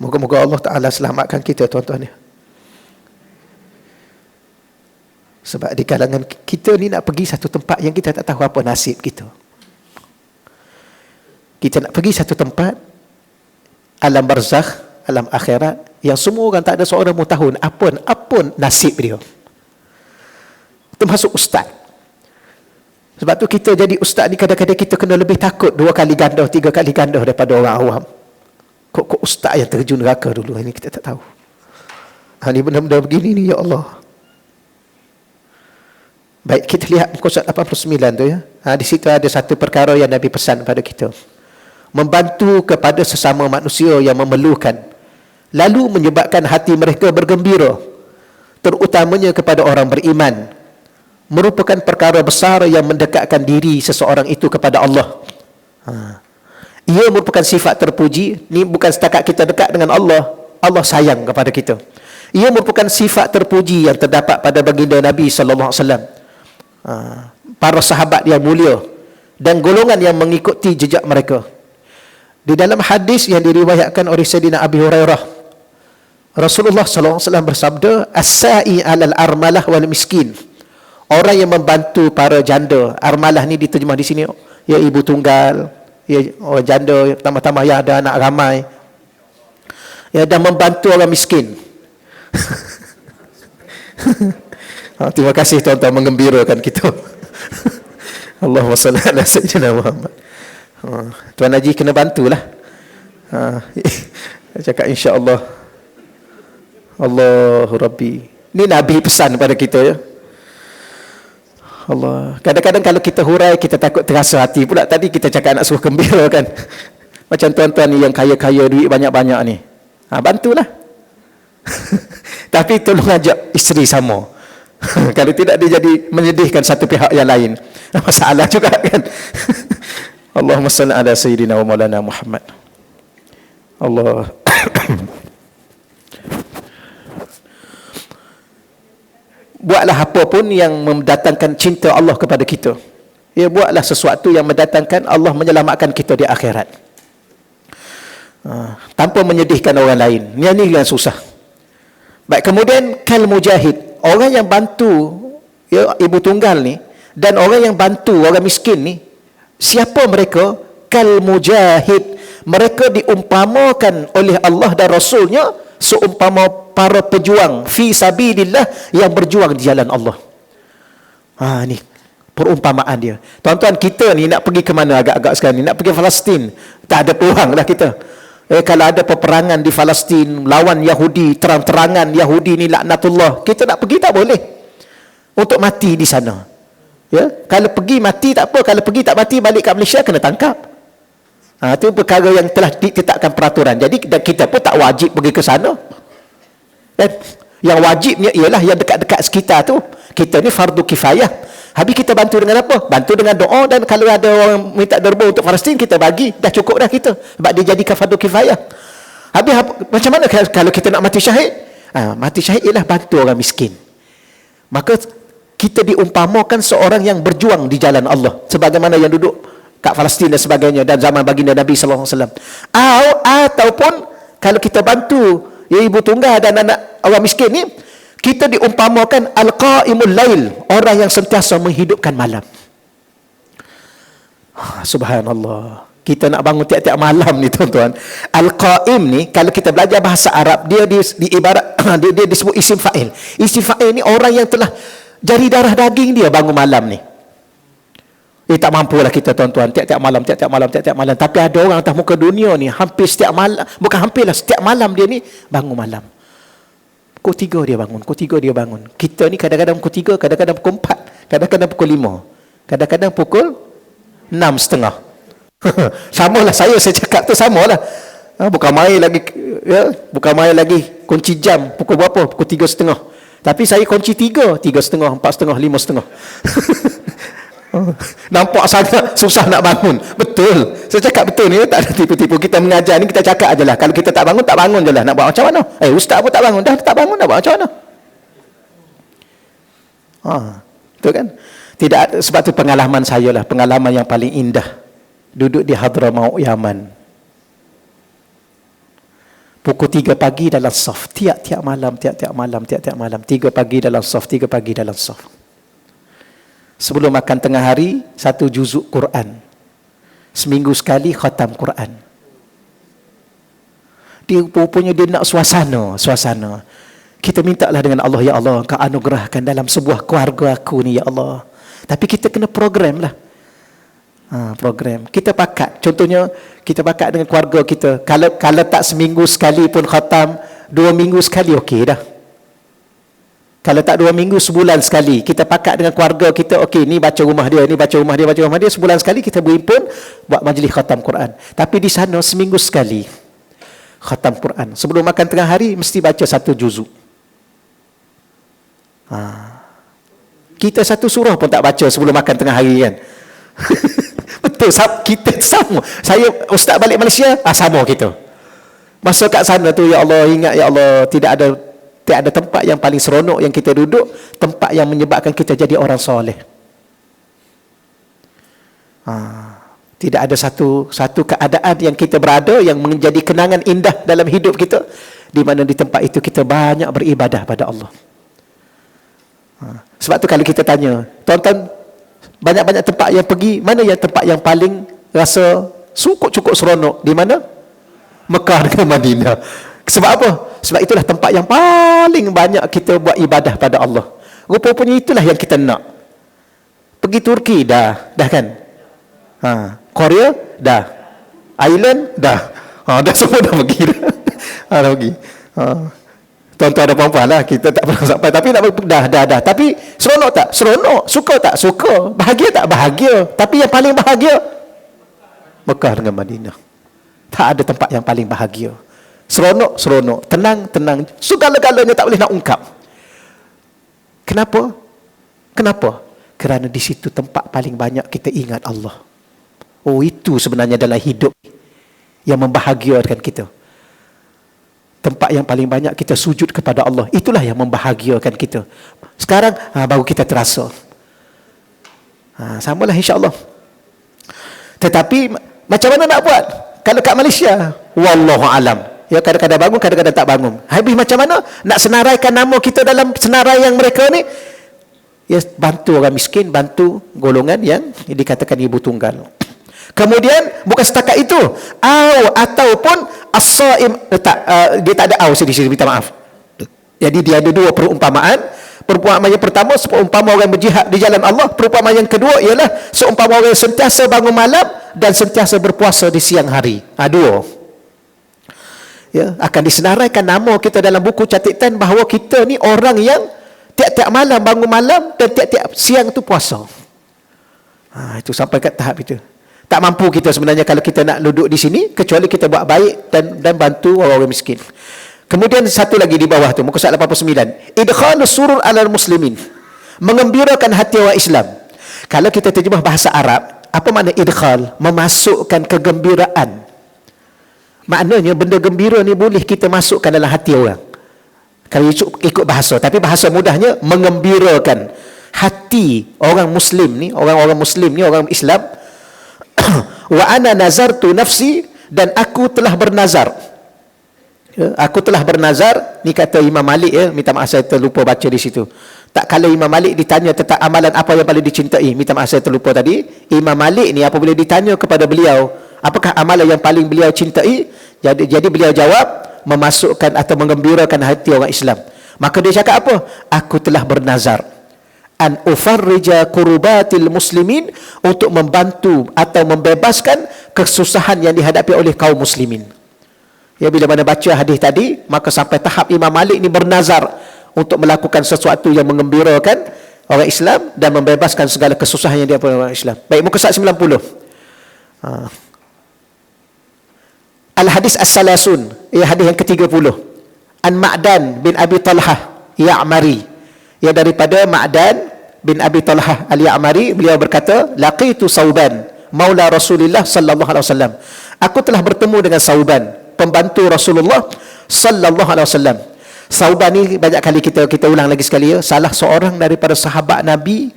moga-moga Allah Ta'ala selamatkan kita tuan-tuan ya. Sebab di kalangan kita ni nak pergi satu tempat yang kita tak tahu apa nasib kita. Kita nak pergi satu tempat, alam barzakh, alam akhirat, yang semua orang tak ada seorang pun tahu apa nasib dia. Termasuk ustaz. Sebab tu kita jadi ustaz ni kadang-kadang kita kena lebih takut 2 kali ganda, 3 kali ganda daripada orang awam. Kok ustaz yang terjun neraka dulu, ini kita tak tahu. Ini benda-benda begini ni ya Allah. Baik, kita lihat muka surat 89 tu ya. Di situ ada satu perkara yang Nabi pesan pada kita. membantu kepada sesama manusia yang memerlukan, lalu menyebabkan hati mereka bergembira, terutamanya kepada orang beriman, merupakan perkara besar yang mendekatkan diri seseorang itu kepada Allah. Ia merupakan sifat terpuji. Ni bukan setakat kita dekat dengan Allah, Allah sayang kepada kita. Ia merupakan sifat terpuji yang terdapat pada baginda Nabi sallallahu alaihi wasallam, para sahabat yang mulia dan golongan yang mengikuti jejak mereka. Di dalam hadis yang diriwayatkan oleh Sayyidina Abi Hurairah, Rasulullah sallallahu alaihi wasallam bersabda, "As-sa'i 'alal armalah wal miskin." Orang yang membantu para janda. Armalah ni diterjemah di sini ya ibu tunggal, ya orang janda, tambah-tambah yang ada anak ramai, ya, dan membantu orang miskin. Terima kasih tuan-tuan menggembirakan kita. Allahumma salli ala sayyidina Muhammad. Tuan Haji kena bantulah. Cakap insya-Allah. Allahu Rabbi. Ni Nabi pesan pada kita, ya. Allah. Kadang-kadang kalau kita hurai, kita takut terasa hati pula. Tadi kita cakap nak suruh gembira kan. Macam tuan-tuan ni yang kaya-kaya, duit banyak-banyak ni. Bantulah. Tapi tolong ajak isteri sama. Kalau tidak, dia jadi menyedihkan satu pihak yang lain. Masalah juga kan. Allahumma salli ala sayyidina wa maulana Muhammad. Allah. Buatlah apa pun yang mendatangkan cinta Allah kepada kita. Ya, buatlah sesuatu yang mendatangkan Allah menyelamatkan kita di akhirat. Tanpa menyedihkan orang lain. Ini yang susah. Baik, kemudian kal mujahid, orang yang bantu, ya, ibu tunggal ni, dan orang yang bantu orang miskin ni, siapa mereka? Kal mujahid. Mereka diumpamakan oleh Allah dan Rasulnya seumpama para pejuang fi sabilillah yang berjuang di jalan Allah. Ni perumpamaan dia. Tuan-tuan, kita ni nak pergi ke mana agak-agak sekarang ni? Nak pergi Palestin. Tak ada peluang lah kita. Kalau ada peperangan di Palestin lawan Yahudi, terang-terangan Yahudi ni laknatullah, kita nak pergi tak boleh. Untuk mati di sana. Ya, kalau pergi mati tak apa, kalau pergi tak mati balik kat Malaysia kena tangkap. Itu perkara yang telah ditetapkan peraturan. Jadi dan kita pun tak wajib pergi ke sana. Dan yang wajibnya ialah yang dekat-dekat sekitar tu. Kita ni fardu kifayah. Habis kita bantu dengan apa? Bantu dengan doa, dan kalau ada orang minta derba untuk Palestin, kita bagi. Dah cukup dah kita. Sebab dia jadikan fardu kifayah. Habis macam mana kalau kita nak mati syahid? Mati syahid ialah bantu orang miskin. Maka kita diumpamakan seorang yang berjuang di jalan Allah, sebagaimana yang duduk kat Palestin dan sebagainya, dan zaman baginda Nabi sallallahu alaihi wasallam. Ataupun kalau kita bantu ya ibu tunggal dan anak orang miskin ni, kita diumpamakan al-qaimul lail, orang yang sentiasa menghidupkan malam. Subhanallah. Kita nak bangun tiap-tiap malam ni tuan-tuan. Al-qaim ni, kalau kita belajar bahasa Arab, dia di ibarat dia disebut isim fa'il. Isim fa'il ni orang yang telah jari darah daging dia bangun malam ni. Tak mampulah kita tuan-tuan tiap-tiap malam. Tapi ada orang atas muka dunia ni hampir setiap malam, bukan hampirlah, setiap malam dia ni bangun malam. Pukul 3 dia bangun. Kita ni kadang-kadang pukul 3, kadang-kadang pukul 4, kadang-kadang pukul 5, kadang-kadang pukul 6.30. Samalah saya cakap tu samalah. Bukan main lagi, ya, bukan main lagi kunci jam pukul berapa? Pukul 3.30. Tapi saya kunci 3, 3.30, 4.30, 5.30. Nampak sangat susah nak bangun. Betul. Saya cakap betul ni, tak ada tipu-tipu. Kita mengajar ni, kita cakap aje lah. Kalau kita tak bangun je lah. Nak buat macam mana? Ustaz pun tak bangun. Dah tak bangun, nak buat macam mana? Betul kan? Tidak ada, sebab tu pengalaman saya lah. Pengalaman yang paling indah. Duduk di Hadramaut, Yaman. Pukul 3 pagi dalam saf. Tiap-tiap malam. 3 pagi dalam saf, 3 pagi dalam saf. Sebelum makan tengah hari, 1 juzuk Quran. Seminggu sekali khatam Quran. Dia rupanya dia nak suasana. Kita mintalah dengan Allah, ya Allah, Kau anugerahkan dalam sebuah keluarga aku ni, ya Allah. Tapi kita kena program lah. Program. Kita pakat. Contohnya, kita pakat dengan keluarga kita. Kalau tak seminggu sekali pun khatam, 2 minggu sekali, okey dah. Kalau tak 2 minggu, sebulan sekali. Kita pakat dengan keluarga kita, okey, ni baca rumah dia, ni baca rumah dia, baca rumah dia. Sebulan sekali kita berhimpun, buat majlis khatam Quran. Tapi di sana, seminggu sekali khatam Quran. Sebelum makan tengah hari, mesti baca 1 juzuk. Kita 1 surah pun tak baca sebelum makan tengah hari kan. Betul, kita sama. Saya, ustaz balik Malaysia, sama kita. Masuk kat sana tu, ya Allah, ingat ya Allah, tidak ada tempat yang paling seronok yang kita duduk, tempat yang menyebabkan kita jadi orang soleh. Tidak ada satu keadaan yang kita berada yang menjadi kenangan indah dalam hidup kita, di mana di tempat itu kita banyak beribadah pada Allah. Sebab tu kalau kita tanya, tuan-tuan, banyak-banyak tempat yang pergi, mana yang tempat yang paling rasa cukup seronok? Di mana? Mekah dengan Madinah. Sebab apa? Sebab itulah tempat yang paling banyak kita buat ibadah pada Allah. Rupanya itulah yang kita nak. Pergi Turki dah kan? Korea dah. Ireland dah. Dah semua dah pergi dah. Dah pergi. Tuan-tuan ada puan-puan lah, kita tak pernah sampai, tapi nak dah. Tapi seronok tak? Seronok. Suka tak? Suka. Bahagia tak? Bahagia. Tapi yang paling bahagia Mekah dengan Madinah. Tak ada tempat yang paling bahagia. Seronok, tenang. Segala-galanya tak boleh nak ungkap. Kenapa? Kerana di situ tempat paling banyak kita ingat Allah. Oh, itu sebenarnya dalam hidup yang membahagiakan kita. Tempat yang paling banyak kita sujud kepada Allah. Itulah yang membahagiakan kita. Sekarang baru kita terasa. Samalah insya-Allah. Tetapi macam mana nak buat? Kalau kat Malaysia, wallahu alam. Ya, kadang-kadang bangun, kadang-kadang tak bangun. Habis macam mana nak senaraikan nama kita dalam senarai yang mereka ni? Ya, bantu orang miskin, bantu golongan yang dikatakan ibu tunggal. Kemudian bukan setakat itu, ataupun as-saim, dia tak ada di sini, minta maaf. Jadi dia ada 2 perumpamaan. Perumpamaan yang pertama, seumpama orang berjihad di jalan Allah. Perumpamaan yang kedua ialah seumpama orang sentiasa bangun malam dan sentiasa berpuasa di siang hari. 2. Ya, akan disenaraikan nama kita dalam buku catatan bahawa kita ni orang yang tiap-tiap malam bangun malam dan tiap-tiap siang tu puasa. Itu sampai kat tahap itu. Tak mampu kita sebenarnya kalau kita nak duduk di sini, kecuali kita buat baik dan bantu orang-orang miskin. Kemudian satu lagi di bawah tu, muka surat 89. Idkhalus surur alal muslimin. Mengembirakan hati orang Islam. Kalau kita terjemah bahasa Arab, apa makna idkhal? Memasukkan kegembiraan. Maknanya benda gembira ni boleh kita masukkan dalam hati orang. Kalau ikut bahasa. Tapi bahasa mudahnya, mengembirakan hati orang Muslim ni, orang-orang Muslim ni, orang Islam. Wa ana nazartu nafsi, dan aku telah bernazar. Aku telah bernazar, ni kata Imam Malik ya, minta maaf saya terlupa baca di situ. Tak kala Imam Malik ditanya tentang amalan apa yang paling dicintai, minta maaf saya terlupa tadi. Imam Malik ni apabila ditanya kepada beliau, apakah amalan yang paling beliau cintai? Jadi beliau jawab, memasukkan atau mengembirakan hati orang Islam. Maka dia cakap apa? Aku telah bernazar an ufarrija kurubatil muslimin, untuk membantu atau membebaskan kesusahan yang dihadapi oleh kaum muslimin. Ya, bila mana baca hadis tadi, maka sampai tahap Imam Malik ni bernazar untuk melakukan sesuatu yang mengembirakan orang Islam dan membebaskan segala kesusahan yang dihadapi orang Islam. Baik, muka surat 90. Al-Hadis As-Salasun, hadis yang ke-30. An Ma'dan bin Abi Talhah Ya'mari, ya, daripada Ma'dan bin Abi Talhah Al-Ya'mari, beliau berkata, laqitu Sauban maula Rasulullah sallallahu alaihi wasallam. Aku telah bertemu dengan Sauban, pembantu Rasulullah sallallahu alaihi wasallam. Sauban ni banyak kali kita ulang lagi sekali ya, salah seorang daripada sahabat Nabi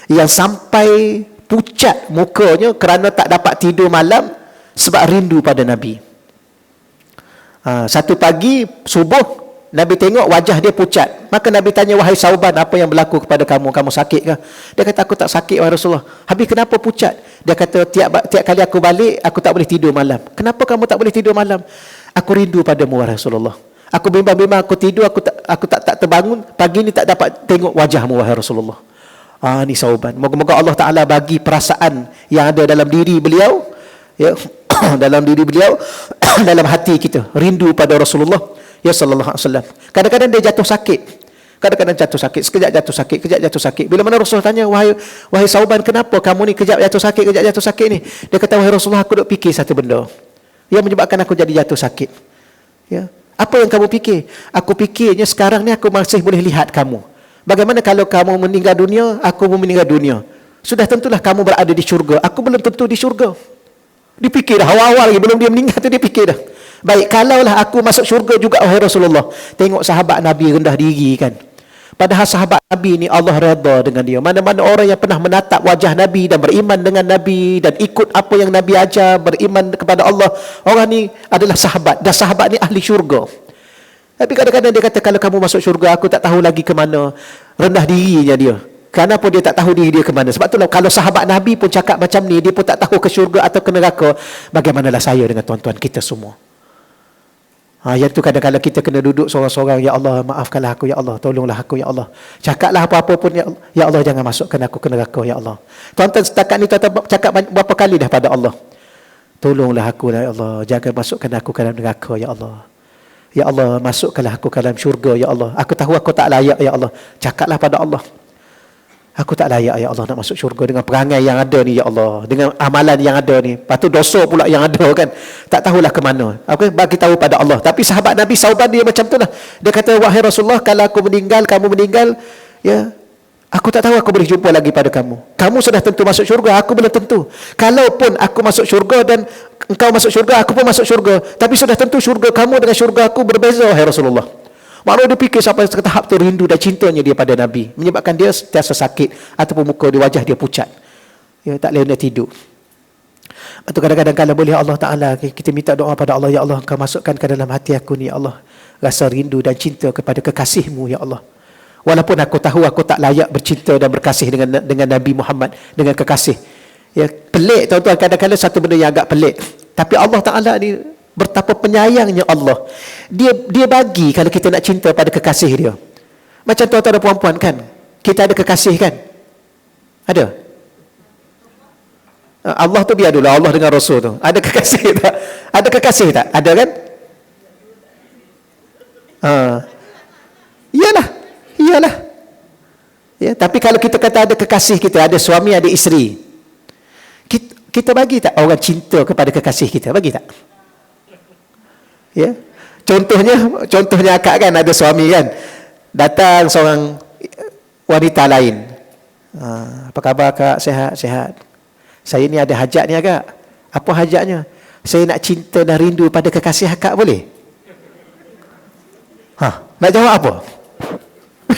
yang sampai pucat mukanya kerana tak dapat tidur malam sebab rindu pada Nabi. Satu pagi subuh, Nabi tengok wajah dia pucat. Maka Nabi tanya, wahai Sauban, apa yang berlaku kepada kamu? Kamu sakit ke? Dia kata, aku tak sakit, wahai Rasulullah. Habis kenapa pucat? Dia kata, tiap kali aku balik, aku tak boleh tidur malam. Kenapa kamu tak boleh tidur malam? Aku rindu padamu, wahai Rasulullah. Aku bimbang-bimbang, aku tidur, aku tak terbangun. Pagi ni tak dapat tengok wajahmu, wahai Rasulullah. Ni Sauban. Moga-moga Allah Ta'ala bagi perasaan yang ada dalam diri beliau, ya, dalam diri beliau, dalam hati kita, rindu pada Rasulullah, ya, sallallahu alaihi wasallam. Kadang-kadang dia jatuh sakit. Kadang-kadang jatuh sakit, sekejap jatuh sakit, kejap jatuh sakit. Bila mana Rasulullah tanya, wahai Sauban, kenapa kamu ni kejap jatuh sakit, kejap jatuh sakit ni? Dia kata, wahai Rasulullah, aku duk fikir satu benda yang menyebabkan aku jadi jatuh sakit. Ya. Apa yang kamu fikir? Aku fikirnya sekarang ni aku masih boleh lihat kamu. Bagaimana kalau kamu meninggal dunia, aku pun meninggal dunia? Sudah tentulah kamu berada di syurga. Aku belum tentu di syurga. Dia fikir dah, awal-awal lagi, belum dia meninggal tu dia fikir dah. Baik, kalaulah aku masuk syurga juga, wahai Rasulullah. Tengok sahabat Nabi rendah diri kan. Padahal sahabat Nabi ni Allah redha dengan dia. Mana-mana orang yang pernah menatap wajah Nabi dan beriman dengan Nabi dan ikut apa yang Nabi ajar, beriman kepada Allah, orang ni adalah sahabat. Dan sahabat ni ahli syurga. Tapi kadang-kadang dia kata, kalau kamu masuk syurga, aku tak tahu lagi ke mana. Rendah dirinya dia. Kenapa dia tak tahu diri dia ke mana? Sebab itulah kalau sahabat Nabi pun cakap macam ni, dia pun tak tahu ke syurga atau ke neraka, bagaimanalah saya dengan tuan-tuan kita semua? Yang tu kadang-kadang kita kena duduk seorang-seorang, ya Allah, maafkanlah aku, ya Allah, tolonglah aku, ya Allah. Cakaplah apa-apa pun, ya Allah, jangan masukkan aku ke neraka, ya Allah. Tuan-tuan setakat ni tuan-tuan cakap berapa kali dah pada Allah? Tolonglah aku, ya Allah, jangan masukkan aku ke dalam neraka, ya Allah. Ya Allah, masukkanlah aku ke dalam syurga, ya Allah. Aku tahu aku tak layak, ya Allah. Cakaplah pada Allah. Aku tak layak, ya Allah, nak masuk syurga dengan perangai yang ada ni, ya Allah, dengan amalan yang ada ni. Lepas tu dosa pula yang ada kan. Tak tahulah ke mana. Aku bagi tahu pada Allah. Tapi sahabat Nabi Sauban dia macam tu lah. Dia kata, wahai Rasulullah, kalau aku meninggal, kamu meninggal, ya, aku tak tahu aku boleh jumpa lagi pada kamu. Kamu sudah tentu masuk syurga, aku belum tentu. Kalaupun aku masuk syurga dan engkau masuk syurga, aku pun masuk syurga. Tapi sudah tentu syurga kamu dengan syurga aku berbeza, wahai Rasulullah. Maknanya dia fikir sampai ke tahap tu rindu dan cintanya dia pada Nabi, menyebabkan dia sentiasa sakit ataupun muka di wajah dia pucat. Ya, tak boleh nak tidur. Atau kadang-kadang kalau boleh Allah Ta'ala, kita minta doa pada Allah, ya Allah, Engkau masukkan ke dalam hati aku ni, ya Allah, rasa rindu dan cinta kepada kekasihmu, ya Allah. Walaupun aku tahu aku tak layak bercinta dan berkasih dengan Nabi Muhammad, dengan kekasih. Ya, pelik tuan-tuan, kadang-kadang satu benda yang agak pelik. Tapi Allah Ta'ala ni betapa penyayangnya Allah. Dia bagi kalau kita nak cinta pada kekasih dia. Macam tuan-tuan dan puan-puan kan, kita ada kekasih kan? Ada? Allah tu biar dulu, Allah dengan Rasul tu. Ada kekasih tak? Ada kekasih tak? Ada kan? Iyalah. Ya, tapi kalau kita kata ada kekasih kita, ada suami, ada isteri, kita bagi tak orang cinta kepada kekasih kita? Bagi tak? Ya. Contohnya akak kan, ada suami kan, datang seorang wanita lain. Apa khabar kak? Sihat. Saya ni ada hajat ni agak. Apa hajatnya? Saya nak cinta dan rindu pada kekasih akak, boleh? Nak jawab apa?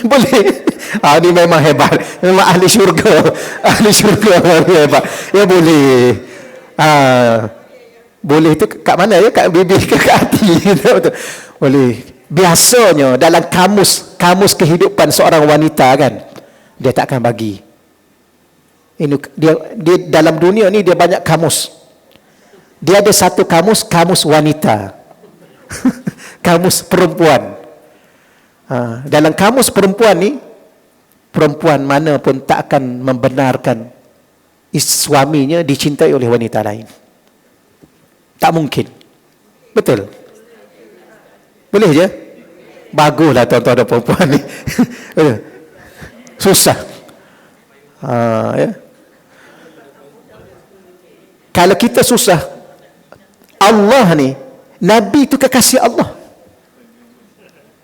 Boleh. Ni memang hebat. Memang ahli syurga. Ahli syurga hebat. Ya boleh. Boleh tu kat mana ya? Kat bibir ke kat hati? Boleh. Biasanya dalam kamus kehidupan seorang wanita kan, dia tak akan bagi. Ini dia dalam dunia ni dia banyak kamus. Dia ada satu kamus wanita. Kamus perempuan. Dalam kamus perempuan ni, perempuan mana pun tak akan membenarkan suaminya dicintai oleh wanita lain. Tak mungkin. Betul? Boleh je? Baguslah tuan-tuan dan perempuan ni. Susah. Ya. Kalau kita susah, Allah ni, Nabi itu kekasih Allah,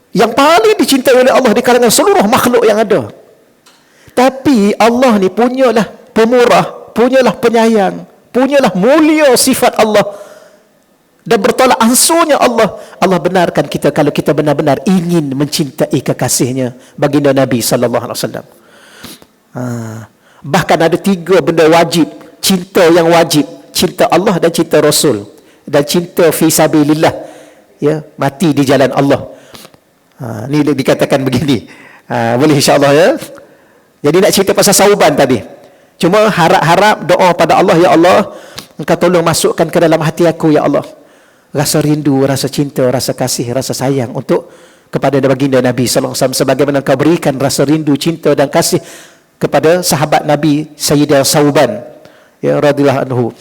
yang paling dicintai oleh Allah di kalangan seluruh makhluk yang ada. Tapi Allah ni punyalah pemurah, punyalah penyayang, punyalah mulia sifat Allah, dan bertolak ansurnya Allah benarkan kita kalau kita benar-benar ingin mencintai kekasihnya, baginda Nabi sallallahu alaihi wasallam. Bahkan ada 3 benda wajib, cinta yang wajib: cinta Allah dan cinta Rasul, dan cinta fi sabilillah, ya, mati di jalan Allah. Ni dikatakan begini. Boleh insya-Allah ya. Jadi nak cerita pasal Sauban tadi, cuma harap-harap doa pada Allah, ya Allah, Engkau tolong masukkan ke dalam hati aku, ya Allah, rasa rindu, rasa cinta, rasa kasih, rasa sayang untuk kepada baginda Nabi sallallahu alaihi wasallam, sebagaimana Engkau berikan rasa rindu, cinta dan kasih kepada sahabat Nabi Sayyidah Sauban, ya, radhiyallahu anhu.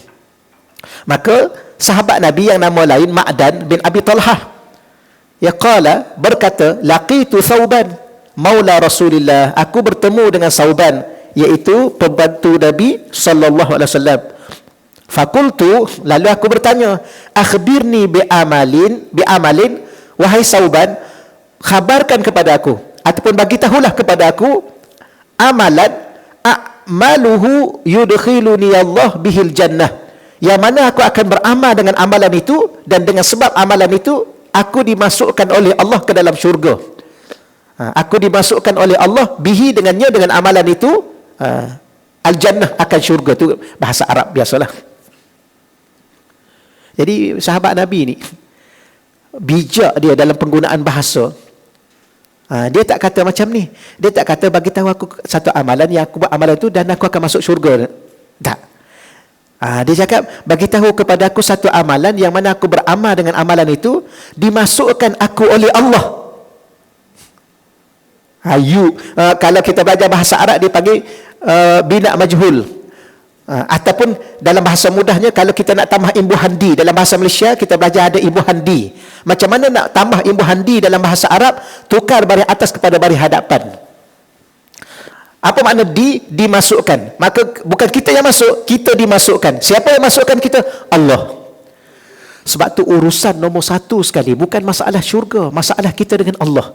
Maka sahabat Nabi yang nama lain Ma'dan bin Abi Talhah, ya, qala, berkata, laqitu Sauban, maula Rasulillah, aku bertemu dengan Sauban, iaitu pembantu Nabi sallallahu alaihi wasallam. Fakultu, lalu aku bertanya, akhbirni bi'amalin, wahai Sauban, khabarkan kepada aku, ataupun bagi tahulah kepada aku, amalan a'maluhu yudkhiluni Allah bihil jannah, yang mana aku akan beramal dengan amalan itu, dan dengan sebab amalan itu aku dimasukkan oleh Allah ke dalam syurga. Aku dimasukkan oleh Allah bihi, dengannya, dengan amalan itu, al-jannah, akan syurga. Tu bahasa Arab biasalah. Jadi sahabat Nabi ni bijak dia dalam penggunaan bahasa. Dia tak kata macam ni. Dia tak kata bagi tahu aku satu amalan yang aku buat amalan itu dan aku akan masuk syurga. Tak. Dia cakap bagi tahu kepada aku satu amalan yang mana aku beramal dengan amalan itu dimasukkan aku oleh Allah. Kalau kita belajar bahasa Arab dia panggil bina majhul, ataupun dalam bahasa mudahnya kalau kita nak tambah imbuhan di dalam bahasa Malaysia, kita belajar ada imbuhan di. Macam mana nak tambah imbuhan di dalam bahasa Arab? Tukar baris atas kepada baris hadapan. Apa makna dimasukkan? Maka bukan kita yang masuk, kita dimasukkan. Siapa yang masukkan kita? Allah. Sebab tu urusan nombor satu sekali bukan masalah syurga, masalah kita dengan Allah.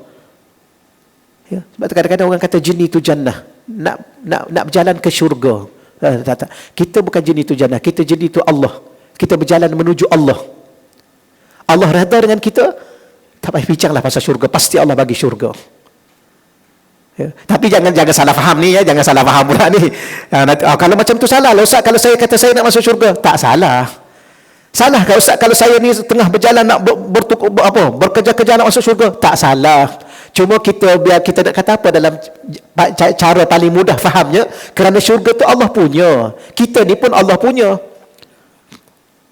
Ya, sebab tu kadang-kadang orang kata jin itu jannah, nak berjalan ke syurga. Tak. Kita bukan jin itu jannah, kita jin itu Allah. Kita berjalan menuju Allah. Allah redha dengan kita, tak payah bincanglah pasal syurga, pasti Allah bagi syurga. Ya. Tapi jangan salah faham ni, ya, jangan salah faham pula ni. Kalau macam tu salah lah Ustaz, kalau saya kata saya nak masuk syurga, tak salah. Salah kalau Ustaz, kalau saya ni tengah berjalan nak berkerja-kerja nak masuk syurga, tak salah. Cuma biar kita nak kata apa dalam cara paling mudah fahamnya, kerana syurga tu Allah punya, kita ni pun Allah punya.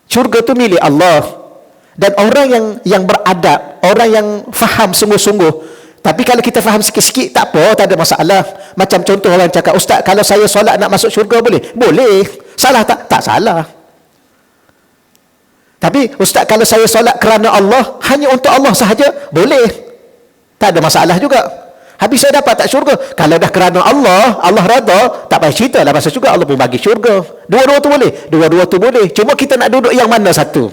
Syurga tu milik Allah, dan orang yang beradab, orang yang faham sungguh-sungguh. Tapi kalau kita faham sikit-sikit tak apa, tak ada masalah. Macam contoh orang cakap, Ustaz kalau saya solat nak masuk syurga boleh? Boleh. Salah tak? Tak salah. Tapi Ustaz kalau saya solat kerana Allah, hanya untuk Allah sahaja, boleh. Tak ada masalah juga. Habis saya dapat tak syurga? Kalau dah kerana Allah, Allah rada, tak payah cerita lah pasal syurga, Allah pun bagi syurga. Dua-dua tu boleh? Dua-dua tu boleh. Cuma kita nak duduk yang mana satu?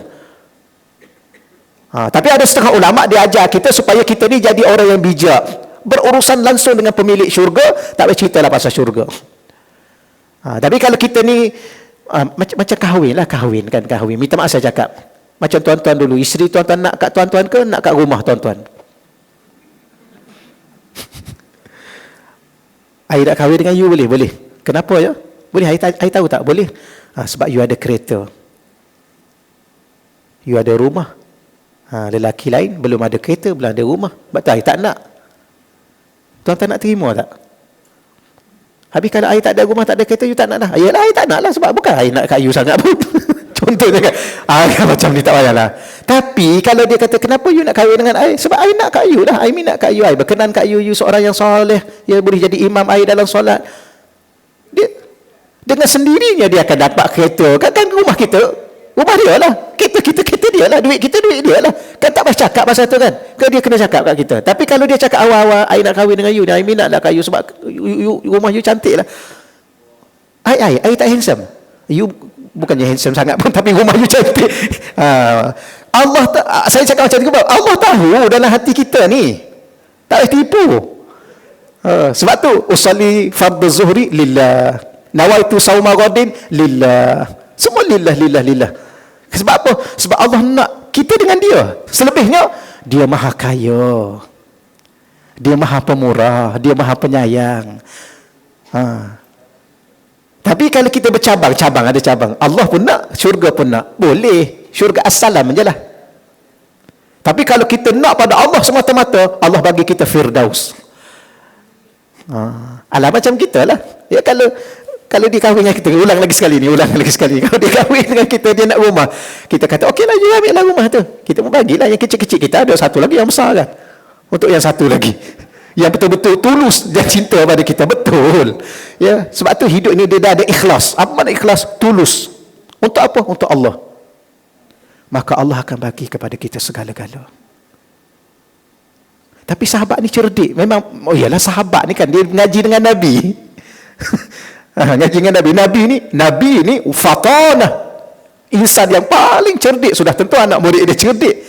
Tapi ada setengah ulama' dia ajar kita supaya kita ni jadi orang yang bijak, berurusan langsung dengan pemilik syurga, tak payah cerita lah pasal syurga. Tapi kalau kita ni macam kahwin lah, kahwin. Minta maaf saya cakap. Macam tuan-tuan dulu, isteri tuan-tuan nak kat tuan-tuan ke nak kat rumah tuan-tuan? I nak kahwin dengan you boleh? Boleh. Kenapa ya? Boleh, I tahu tak? Boleh. Sebab you ada kereta, you ada rumah. Lelaki lain belum ada kereta, belum ada rumah. Sebab tu I tak nak. Tuan-tuan nak terima tak? Habis kalau I tak ada rumah, tak ada kereta, you tak nak dah? Yalah, I tak nak lah. Sebab bukan I nak kat you sangat pun. Contohnya kan, macam ni tak payahlah. Tapi kalau dia kata, kenapa you nak kahwin dengan I? Sebab I nak kat you lah, I minat kat you, I berkenan kat you, you seorang yang soleh, ya boleh jadi imam I dalam solat. Dia dengan sendirinya dia akan dapat kereta. Kan rumah kita, rumah dia lah. Kereta dia lah, duit kita, duit dia lah. Kan tak payah cakap pasal tu kan. Kan dia kena cakap kat kita. Tapi kalau dia cakap awal-awal, I nak kahwin dengan you, I minat lah kat you sebab rumah you cantik lah. I tak handsome. You bukannya handsome sangat pun, tapi rumah you cantik. Allah saya cakap macam tu, Allah tahu dalam hati kita ni. Tak payah tipu. Sebab tu usalli fardhu zuhri lillah, nawaitu sauma ghadin lillah. Semua lillah. Sebab apa? Sebab Allah nak kita dengan dia. Selebihnya dia maha kaya, dia maha pemurah, dia maha penyayang. Tapi kalau kita bercabang ada cabang. Allah pun nak, syurga pun nak. Boleh. Syurga assalam je lah. Tapi kalau kita nak pada Allah semata-mata, Allah bagi kita Firdaus. Alah macam kita lah. Ya, kalau dia kahwin dengan kita, ulang lagi sekali. Kalau dia kahwin dengan kita, dia nak rumah, kita kata, okey lah, you ambil lah rumah tu. Kita pun bagilah yang kecil-kecil. Kita ada satu lagi yang besar kan, untuk yang satu lagi yang betul-betul tulus dan cinta pada kita. Betul ya. Sebab tu hidup ni dia dah ada ikhlas. Apa makna ikhlas? Tulus. Untuk apa? Untuk Allah. Maka Allah akan bagi kepada kita segala-gala. Tapi sahabat ni cerdik. Memang, oh iyalah sahabat ni kan, dia ngaji dengan Nabi. Ngaji dengan Nabi. Nabi ni fatanah. Insan yang paling cerdik. Sudah tentu anak murid dia cerdik.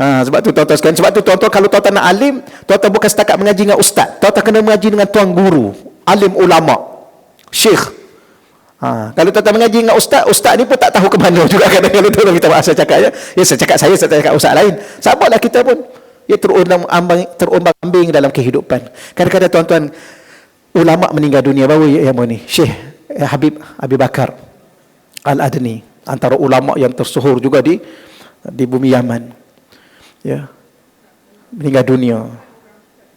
Sebab tu tuan-tuan sekalian, sebab tu tuan-tuan kalau tuan-tuan nak alim, tuan-tuan bukan setakat mengaji dengan ustaz. Tuan-tuan kena mengaji dengan tuan guru, alim ulama, syekh. Kalau tuan-tuan mengaji dengan ustaz, ustaz ni pun tak tahu ke mana juga kadang-kadang. Tuan-tuan minta maaf saya cakap ya. Ya saya cakap saya tak cakap ustaz lain. Sabarlah kita pun. Ia terombang-ambing dalam kehidupan. Kadang-kadang tuan-tuan ulama meninggal dunia baru yang ni Syekh Habib Abi Bakar Al-Adni, antara ulama yang tersohor juga di bumi Yaman. Ya. Meninggal dunia.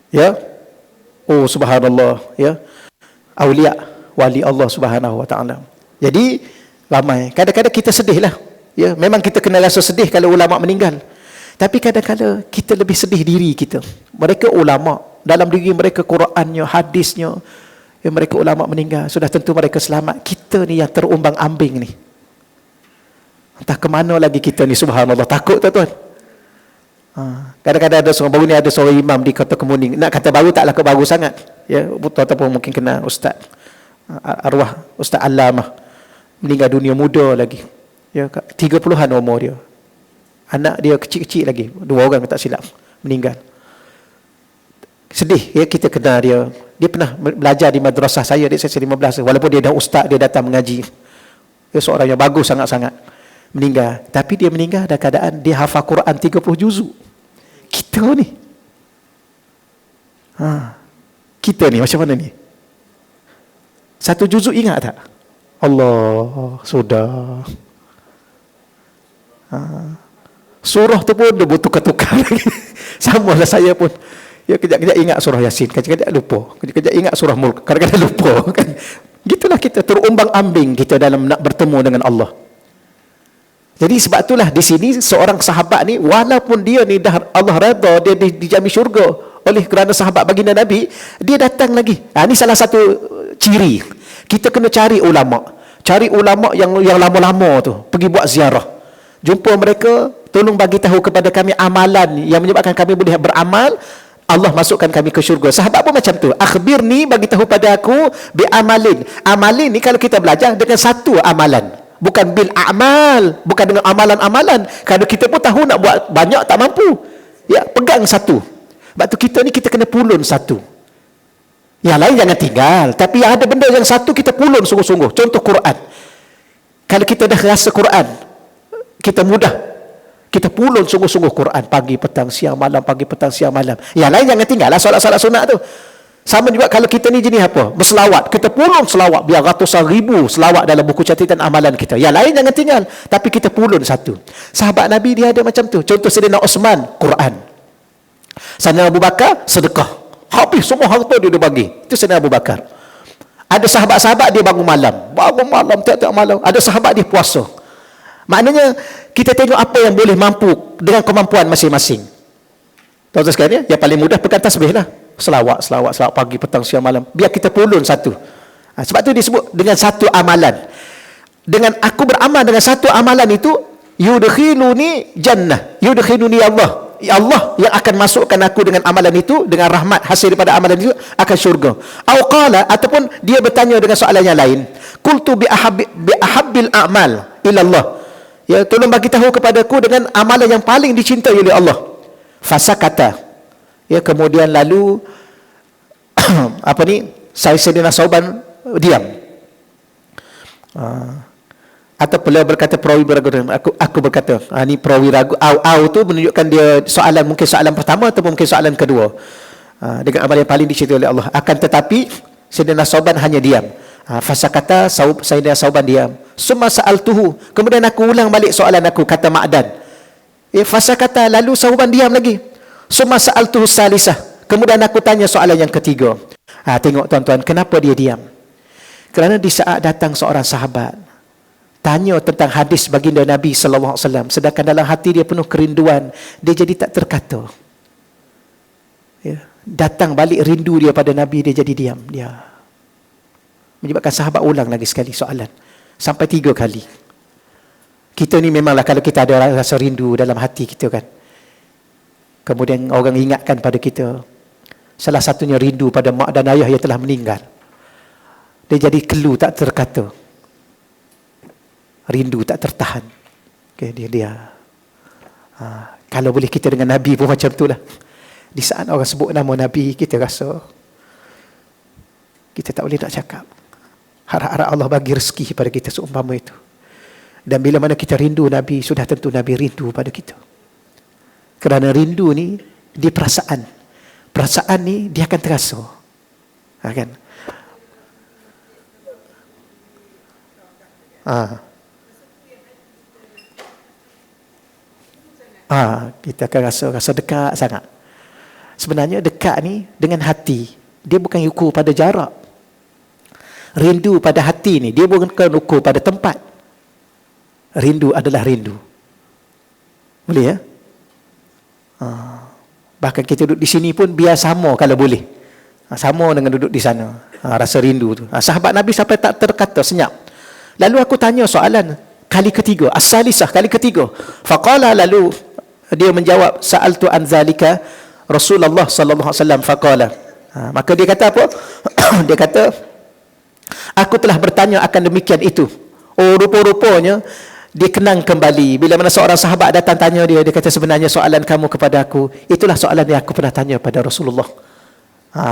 Ya. Oh subhanallah, ya. Aulia, wali Allah Subhanahu wa taala. Jadi ramai. Kadang-kadang kita sedihlah. Ya, memang kita kena rasa sedih kalau ulama meninggal. Tapi kadang-kadang kita lebih sedih diri kita. Mereka ulama, dalam diri mereka Qurannya, hadisnya. Ya, mereka ulama meninggal, sudah tentu mereka selamat. Kita ni yang terombang-ambing ni. Entah ke mana lagi kita ni, subhanallah. Takut tuan-tuan. Kadang-kadang ada seorang, baru ni ada seorang imam di Kota Kemuning. Nak kata baru taklah baru sangat. Ya, tuan-tuan pun mungkin kenal Ustaz arwah Ustaz Alamah. Meninggal dunia muda lagi. Ya, 30-an umur dia. Anak dia kecil-kecil lagi, 2 orang tak silap, meninggal. Sedih ya, kita kenal dia. Dia pernah belajar di madrasah saya, dia saya 15. Walaupun dia dah ustaz, dia datang mengaji. Dia seorang yang bagus sangat-sangat. Meninggal. Tapi dia meninggal dalam keadaan dia hafal Quran 30 juzuk. Kita ni. Kita ni macam mana ni? 1 juzuk ingat tak? Allah, sudah. Surah tu pun dia bertukar-tukar lagi. Sama lah saya pun. Ya, kejap-kejap ingat surah Yasin, kejap-kejap lupa. Kejap-kejap ingat surah Mulk, kadang-kadang lupa kan. Gitulah kita terombang-ambing kita dalam nak bertemu dengan Allah. Jadi sebab itulah di sini seorang sahabat ni, walaupun dia ni dah Allah redha dia dijamin syurga oleh kerana sahabat baginda Nabi, dia datang lagi. Ini salah satu ciri. Kita kena cari ulama. Cari ulama yang lama-lama tu, pergi buat ziarah. Jumpa mereka, tolong bagi tahu kepada kami amalan yang menyebabkan kami boleh beramal, Allah masukkan kami ke syurga. Sahabat pun macam tu. Akhbirni, bagi tahu pada aku bi amalin. Amalin ni kalau kita belajar dengan satu amalan. Bukan bil amal, bukan dengan amalan-amalan. Kalau kita pun tahu nak buat banyak tak mampu. Ya, pegang satu. Sebab tu kita ni kita kena pulun satu. Yang lain jangan tinggal. Tapi yang ada benda yang satu kita pulun sungguh-sungguh. Contoh Quran. Kalau kita dah rasa Quran, kita mudah. Kita pulun sungguh-sungguh Quran. Pagi, petang, siang, malam. Pagi, petang, siang, malam. Yang lain jangan tinggal lah solat-solat sunat tu. Sama juga kalau kita ni jenis apa? Berselawat. Kita pulun selawat. Biar ratusan ribu selawat dalam buku catatan amalan kita. Yang lain jangan tinggal. Tapi kita pulun satu. Sahabat Nabi dia ada macam tu. Contoh Sayyidina Osman, Quran. Sayyidina Abu Bakar, sedekah. Habis semua harta dia bagi. Itu Sayyidina Abu Bakar. Ada sahabat-sahabat dia bangun malam. Bangun malam, tiap-tiap malam. Ada sahabat dia puasa. Maknanya kita tengok apa yang boleh mampu dengan kemampuan masing-masing. Tuan-tuan sekalian, yang paling mudah pegang tasbih lah. Selawat pagi, petang, siang, malam. Biar kita pulun satu. Sebab tu disebut dengan satu amalan. Dengan aku beramal dengan satu amalan itu, yudkhiluni jannah. Yudkhiluni Allah. Allah yang akan masukkan aku dengan amalan itu, dengan rahmat hasil daripada amalan itu, akan syurga. Qala, ataupun dia bertanya dengan soalan yang lain. Qultu bi ahabbil a'mal ilallah. Ya, tolong bagi tahu kepadaku dengan amalan yang paling dicintai oleh Allah. Fasakata. Ya, kemudian lalu apa ni? Sayyidina Sauban diam. Atau beliau berkata, perawi beragu, aku berkata, ni perawi ragu. Au tu menunjukkan dia soalan, mungkin soalan pertama atau mungkin soalan kedua. Dengan amalan yang paling dicintai oleh Allah. Akan tetapi Sayyidina Sauban hanya diam. Fasakata, Sayyidina Sauban diam. Summa sa'altuhu, kemudian aku ulang balik soalan aku, kata Ma'dan. Fasakata, lalu Sauban diam lagi. Summa sa'altuhu salisah, kemudian aku tanya soalan yang ketiga. Tengok tuan-tuan, kenapa dia diam? Kerana di saat datang seorang sahabat tanya tentang hadis baginda Nabi sallallahu alaihi wasallam, sedangkan dalam hati dia penuh kerinduan, dia jadi tak terkata. Ya, datang balik rindu dia pada Nabi, dia jadi diam. Dia menyebabkan sahabat ulang lagi sekali soalan. Sampai 3 kali. Kita ni memanglah kalau kita ada rasa rindu dalam hati kita kan, Kemudian orang ingatkan pada kita. Salah satunya rindu pada mak dan ayah yang telah meninggal. Dia jadi kelu tak terkata. Rindu tak tertahan. Okay, dia. Kalau boleh kita dengan Nabi pun macam itulah. Di saat orang sebut nama Nabi, kita rasa kita tak boleh nak cakap. Harap-harap Allah bagi rezeki pada kita seumpama itu. Dan bila mana kita rindu Nabi, sudah tentu Nabi rindu pada kita. Kerana rindu ni, dia perasaan. Perasaan ni, dia akan terasa. Kan? Kita akan rasa dekat sangat. Sebenarnya dekat ni dengan hati. Dia bukan ukur pada jarak. Rindu pada hati ni, dia bukan ukur pada tempat. Rindu adalah rindu. Boleh ya? Bahkan kita duduk di sini pun biar sama kalau boleh. Sama dengan duduk di sana. Rasa rindu tu. Sahabat Nabi sampai tak terkata, senyap. Lalu aku tanya soalan kali ketiga, as-salisah, kali ketiga. Faqala, lalu dia menjawab, sa'altu an zalika Rasulullah sallallahu alaihi wasallam faqala. Maka dia kata apa? Dia kata, aku telah bertanya akan demikian itu. Oh, rupa-rupanya dia kenang kembali. Bila mana seorang sahabat datang tanya dia kata, sebenarnya soalan kamu kepada aku, itulah soalan yang aku pernah tanya pada Rasulullah.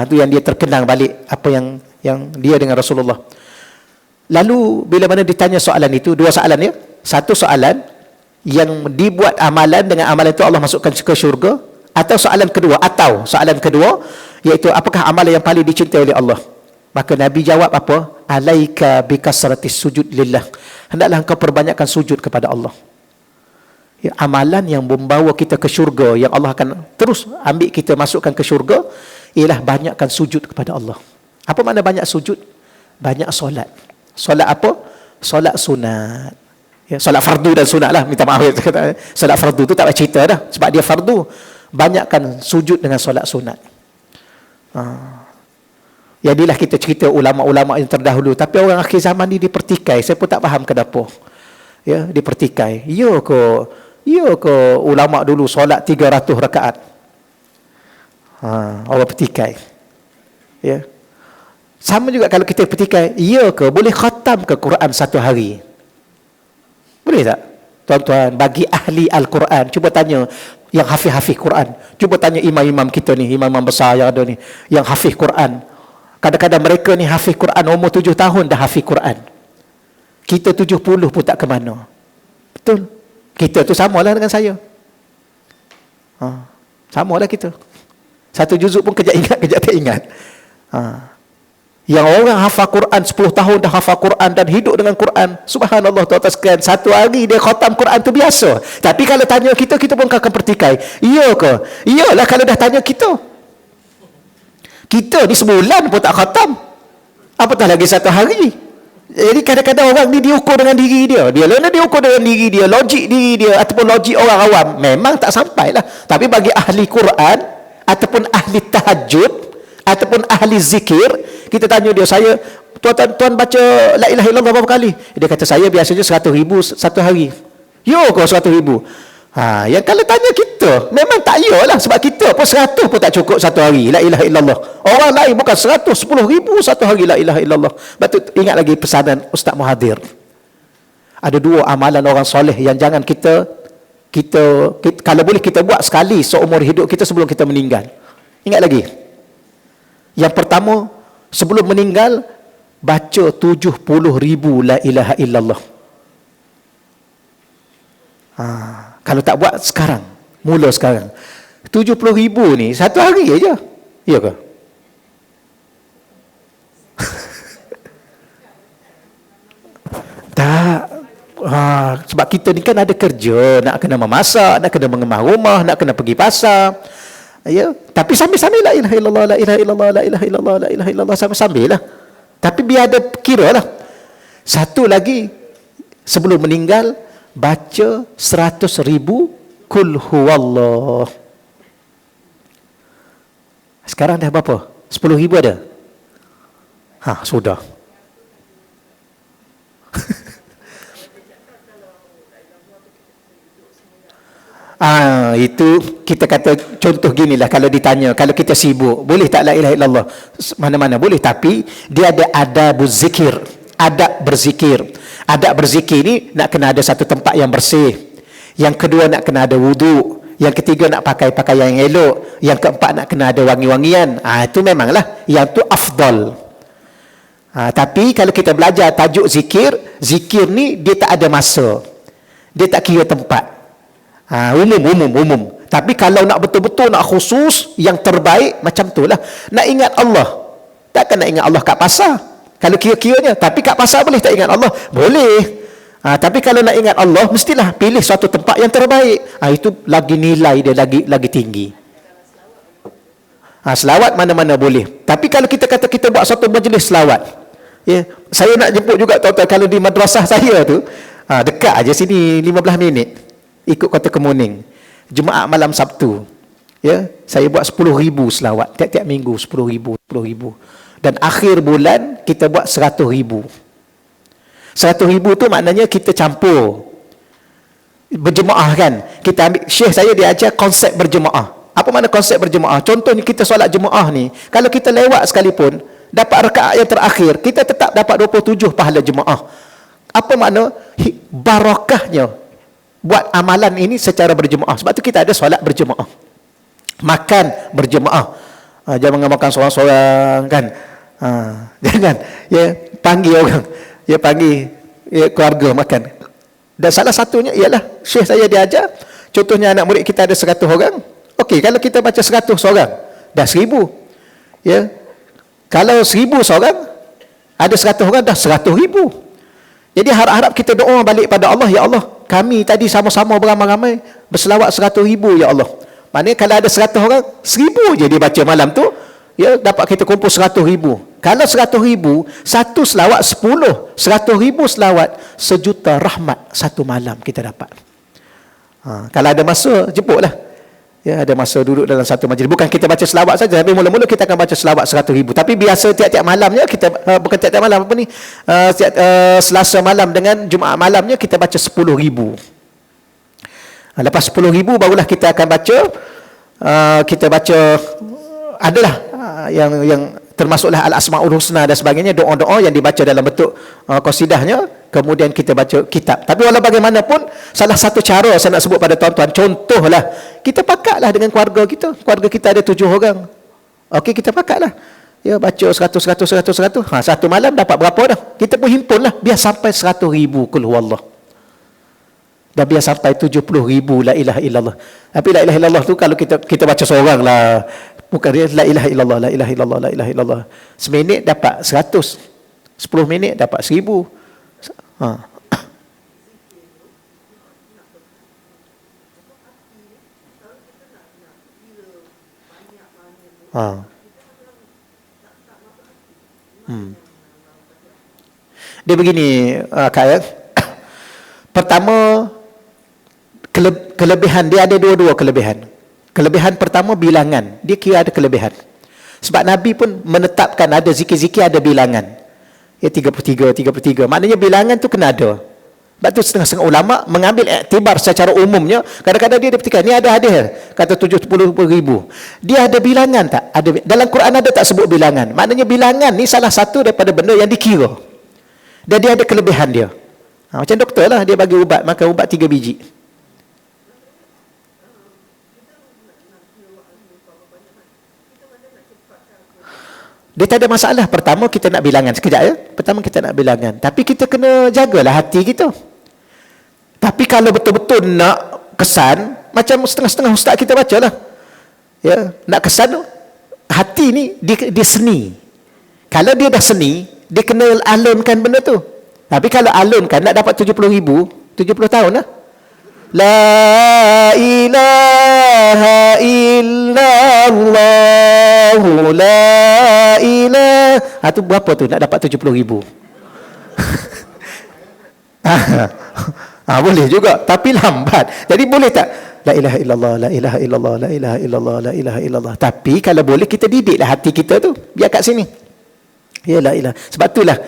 Itu yang dia terkenang balik apa yang dia dengan Rasulullah. Lalu bila mana ditanya soalan itu, dua soalan ya. Satu soalan yang dibuat amalan, dengan amalan itu Allah masukkan ke syurga, atau soalan kedua iaitu apakah amalan yang paling dicintai oleh Allah. Maka Nabi jawab apa? Alaika bikasratis sujud lillah. Hendaklah engkau perbanyakkan sujud kepada Allah. Ya, amalan yang membawa kita ke syurga, yang Allah akan terus ambil kita masukkan ke syurga, ialah banyakkan sujud kepada Allah. Apa makna banyak sujud? Banyak solat. Solat apa? Solat sunat. Ya, solat fardu dan sunat lah. Minta maaf. Solat fardu tu tak payah cerita dah. Sebab dia fardu. Banyakkan sujud dengan solat sunat. Jadilah kita cerita ulama-ulama yang terdahulu. Tapi orang akhir zaman ni dipertikai. Saya pun tak faham kenapa. Ya, dipertikai. Ya ke ulama dulu solat 300 rakaat. Orang pertikai. Ya. Sama juga kalau kita pertikai, ya ke boleh khatam ke Quran satu hari? Boleh tak? Tuan-tuan, bagi ahli Al-Quran, cuba tanya yang hafiz-hafiz Quran. Cuba tanya imam-imam kita ni, imam-imam besar yang ada ni, yang hafiz Quran. Kadang-kadang mereka ni hafiz Quran, umur 7 tahun dah hafiz Quran. Kita 70 pun tak ke mana. Betul? Kita tu samalah dengan saya. Samalah kita. Satu juzuk pun kejap ingat, kejap tak ingat. Yang orang hafal Quran 10 tahun dah hafal Quran dan hidup dengan Quran, subhanallah, tuan-tuan sekalian, satu hari dia khatam Quran tu biasa. Tapi kalau tanya kita pun akan pertikai. Iya ke? Iyalah kalau dah tanya kita. Kita ni sebulan pun tak khatam, apatah lagi satu hari. Jadi kadang-kadang orang ni diukur dengan diri dia. Dia ukur dengan diri dia, logik diri dia ataupun logik orang awam. Memang tak sampailah. Tapi bagi ahli Quran ataupun ahli tahajud ataupun ahli zikir, kita tanya dia, saya, tuan baca la ilaha illallah berapa kali? Dia kata, saya biasanya 100,000 satu hari. Yo kau 100,000. Yang kalau tanya kita, memang tak yalah, sebab kita pun 100 pun tak cukup satu hari la ilaha illallah. Orang lain bukan 100, 10,000 satu hari la ilaha illallah. Betul, ingat lagi pesanan Ustaz Muhadir. Ada dua amalan orang soleh yang jangan kita kalau boleh kita buat sekali seumur hidup kita sebelum kita meninggal. Ingat lagi. Yang pertama, sebelum meninggal, baca 70,000 la ilaha illallah. Kalau tak buat sekarang, mula sekarang. 70,000 ni satu hari aja. Iya ke? Tak. Sebab kita ni kan ada kerja, nak kena memasak, nak kena mengemah rumah, nak kena pergi pasar. Ya, tapi sambil-sambil la ilaha illallah, la ilaha illallah, la ilaha illallah, la ilaha illallah, sambil-sambil lah. Tapi biar ada kira lah. Satu lagi, sebelum meninggal, baca 100,000 kul huwallah. Sekarang dah berapa? 10,000 ada? Sudah. Itu kita kata contoh ginilah, kalau ditanya, kalau kita sibuk, boleh tak la ilaha illallah? Mana-mana boleh, tapi dia ada adabuz zikir, adab berzikir. Adab berzikir ni nak kena ada satu tempat yang bersih. Yang kedua nak kena ada wudu. Yang ketiga nak pakai pakaian yang elok. Yang keempat nak kena ada wangi-wangian. Itu memanglah yang tu afdal. Tapi kalau kita belajar tajuk zikir, zikir ni dia tak ada masa. Dia tak kira tempat. Umum. Tapi kalau nak betul-betul nak khusus, yang terbaik macam tu lah. Nak ingat Allah, takkan nak ingat Allah kat pasar. Kalau kira-kiranya, tapi kat pasar boleh tak ingat Allah? Boleh. Tapi kalau nak ingat Allah, mestilah pilih suatu tempat yang terbaik. Itu lagi nilai dia lagi tinggi. Selawat mana-mana boleh. Tapi kalau kita kata kita buat satu majlis selawat, saya nak jemput juga tuan-tuan, kalau di madrasah saya tu, dekat aja sini 15 minit, ikut Kota Kemuning, Jumaat malam Sabtu, saya buat 10,000 selawat tiap-tiap minggu, 10,000. Dan akhir bulan kita buat 100,000. 100,000 tu maknanya kita campur berjemaah kan. Kita ambil, Syekh saya dia ajar konsep berjemaah. Apa makna konsep berjemaah? Contohnya kita solat jemaah ni, kalau kita lewat sekalipun dapat rakaat yang terakhir, kita tetap dapat 27 pahala jemaah. Apa makna? Barakahnya buat amalan ini secara berjemaah. Sebab tu kita ada solat berjemaah, makan berjemaah. Jangan makan seorang-seorang kan. Jangan panggil orang, panggil keluarga makan. Dan salah satunya ialah Syekh saya diajar, contohnya anak murid kita ada 100 orang. Okey, kalau kita baca 100 seorang, dah 1,000. Kalau 1,000 seorang, ada 100 orang, dah 100,000. Jadi harap-harap kita doa balik pada Allah, ya Allah, kami tadi sama-sama beramai-ramai berselawat 100,000 ya Allah. Maknanya kalau ada 100 orang, 1,000 je dia baca malam tu, dapat kita kumpul 100,000. Kalau 100,000, satu selawat 10, 100,000 selawat, 1,000,000 rahmat satu malam kita dapat. Kalau ada masa, jemputlah. Ada masa duduk dalam satu majlis. Bukan kita baca selawat saja, tapi mula-mula kita akan baca selawat 100,000. Tapi biasa tiap-tiap malamnya kita, bukan tiap-tiap malam, Selasa malam dengan Jumaat malamnya kita baca 10,000. Lepas 10,000 barulah kita akan baca, adalah yang termasuklah Al-Asma'ul Husna dan sebagainya, doa-doa yang dibaca dalam bentuk qasidahnya. Kemudian kita baca kitab. Tapi walau bagaimanapun, salah satu cara saya nak sebut pada tuan-tuan, contohlah, kita pakatlah dengan keluarga kita. Keluarga kita ada 7 orang. Okey, kita pakatlah. Baca 100. Satu malam dapat berapa dah? Kita pun himpunlah, biar sampai 100,000 Qul huwallah. Dan biar sampai 70,000 la ilaha illallah. Tapi la ilaha illallah tu kalau kita baca seorang lah, bukan dia la ilaha illallah, la ilaha illallah, la ilaha illallah. Seminit dapat 100, 10 minit dapat 1,000. Dia begini, Kak, pertama, kelebihan dia ada dua kelebihan. Kelebihan pertama, bilangan. Dia kira ada kelebihan. Sebab Nabi pun menetapkan ada zikir-zikir ada bilangan. 33. Maknanya bilangan tu kena ada. Sebab tu setengah-setengah ulama mengambil iktibar secara umumnya. Kadang-kadang dia petikan, ni ada hadis kata 70,000. Dia ada bilangan tak? Ada. Dalam Quran ada tak sebut bilangan? Maknanya bilangan ni salah satu daripada benda yang dikira. Dan dia ada kelebihan dia. Macam doktor lah, dia bagi ubat, makan ubat 3 biji. Dia tak ada masalah. Pertama kita nak bilangan. Sekejap Pertama kita nak bilangan. Tapi kita kena jagalah hati kita. Tapi kalau betul-betul nak kesan, macam setengah-setengah ustaz kita baca lah. Nak kesan, hati ni dia seni. Kalau dia dah seni, dia kena alunkan benda tu. Tapi kalau alunkan, nak dapat 70,000, 70 tahun lah. La ilaha illallah, la ilaha. Tu berapa tu nak dapat 70,000? Boleh juga, tapi lambat. Jadi boleh tak? La ilaha illallah, la ilaha illallah, la ilaha illallah, la ilaha illallah. Tapi kalau boleh, kita didiklah hati kita tu. Biar kat sini. La ilaha. Sebab itulah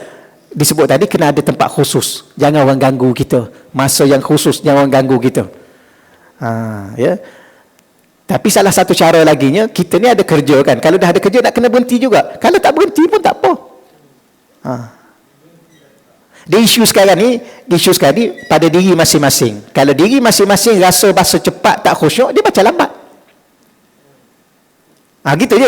disebut tadi kena ada tempat khusus. Jangan orang ganggu kita. Masa yang khusus, jangan orang ganggu kita. Tapi salah satu cara laginya, kita ni ada kerja kan. Kalau dah ada kerja nak kena berhenti juga. Kalau tak berhenti pun tak apa. Dia isu sekarang ni pada diri masing-masing. Kalau diri masing-masing rasa baca cepat tak khusyuk, dia baca lambat. Gitu je.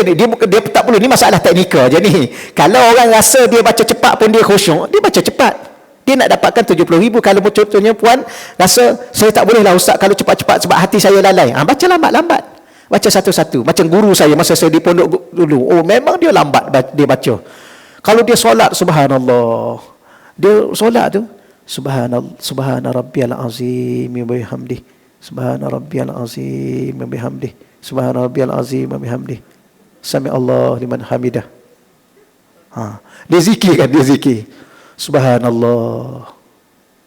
Dia tak perlu, ni masalah teknikal je ni. Kalau orang rasa dia baca cepat pun dia khusyuk, dia baca cepat. Dia nak dapatkan 70,000. Kalau contohnya puan rasa, saya tak boleh lah ustaz kalau cepat-cepat sebab hati saya lalai. Baca lambat-lambat. Baca satu-satu. Macam guru saya masa saya di pondok dulu. Oh, memang dia lambat dia baca. Kalau dia solat, subhanallah. Dia solat tu, subhana rabbiyal azim wa bihamdih. Subhana rabbiyal azim wa bihamdih. Subhana rabbiyal azim wa bihamdih. Sami Allah liman hamidah. Dia zikir kan, dia zikir. Subhanallah.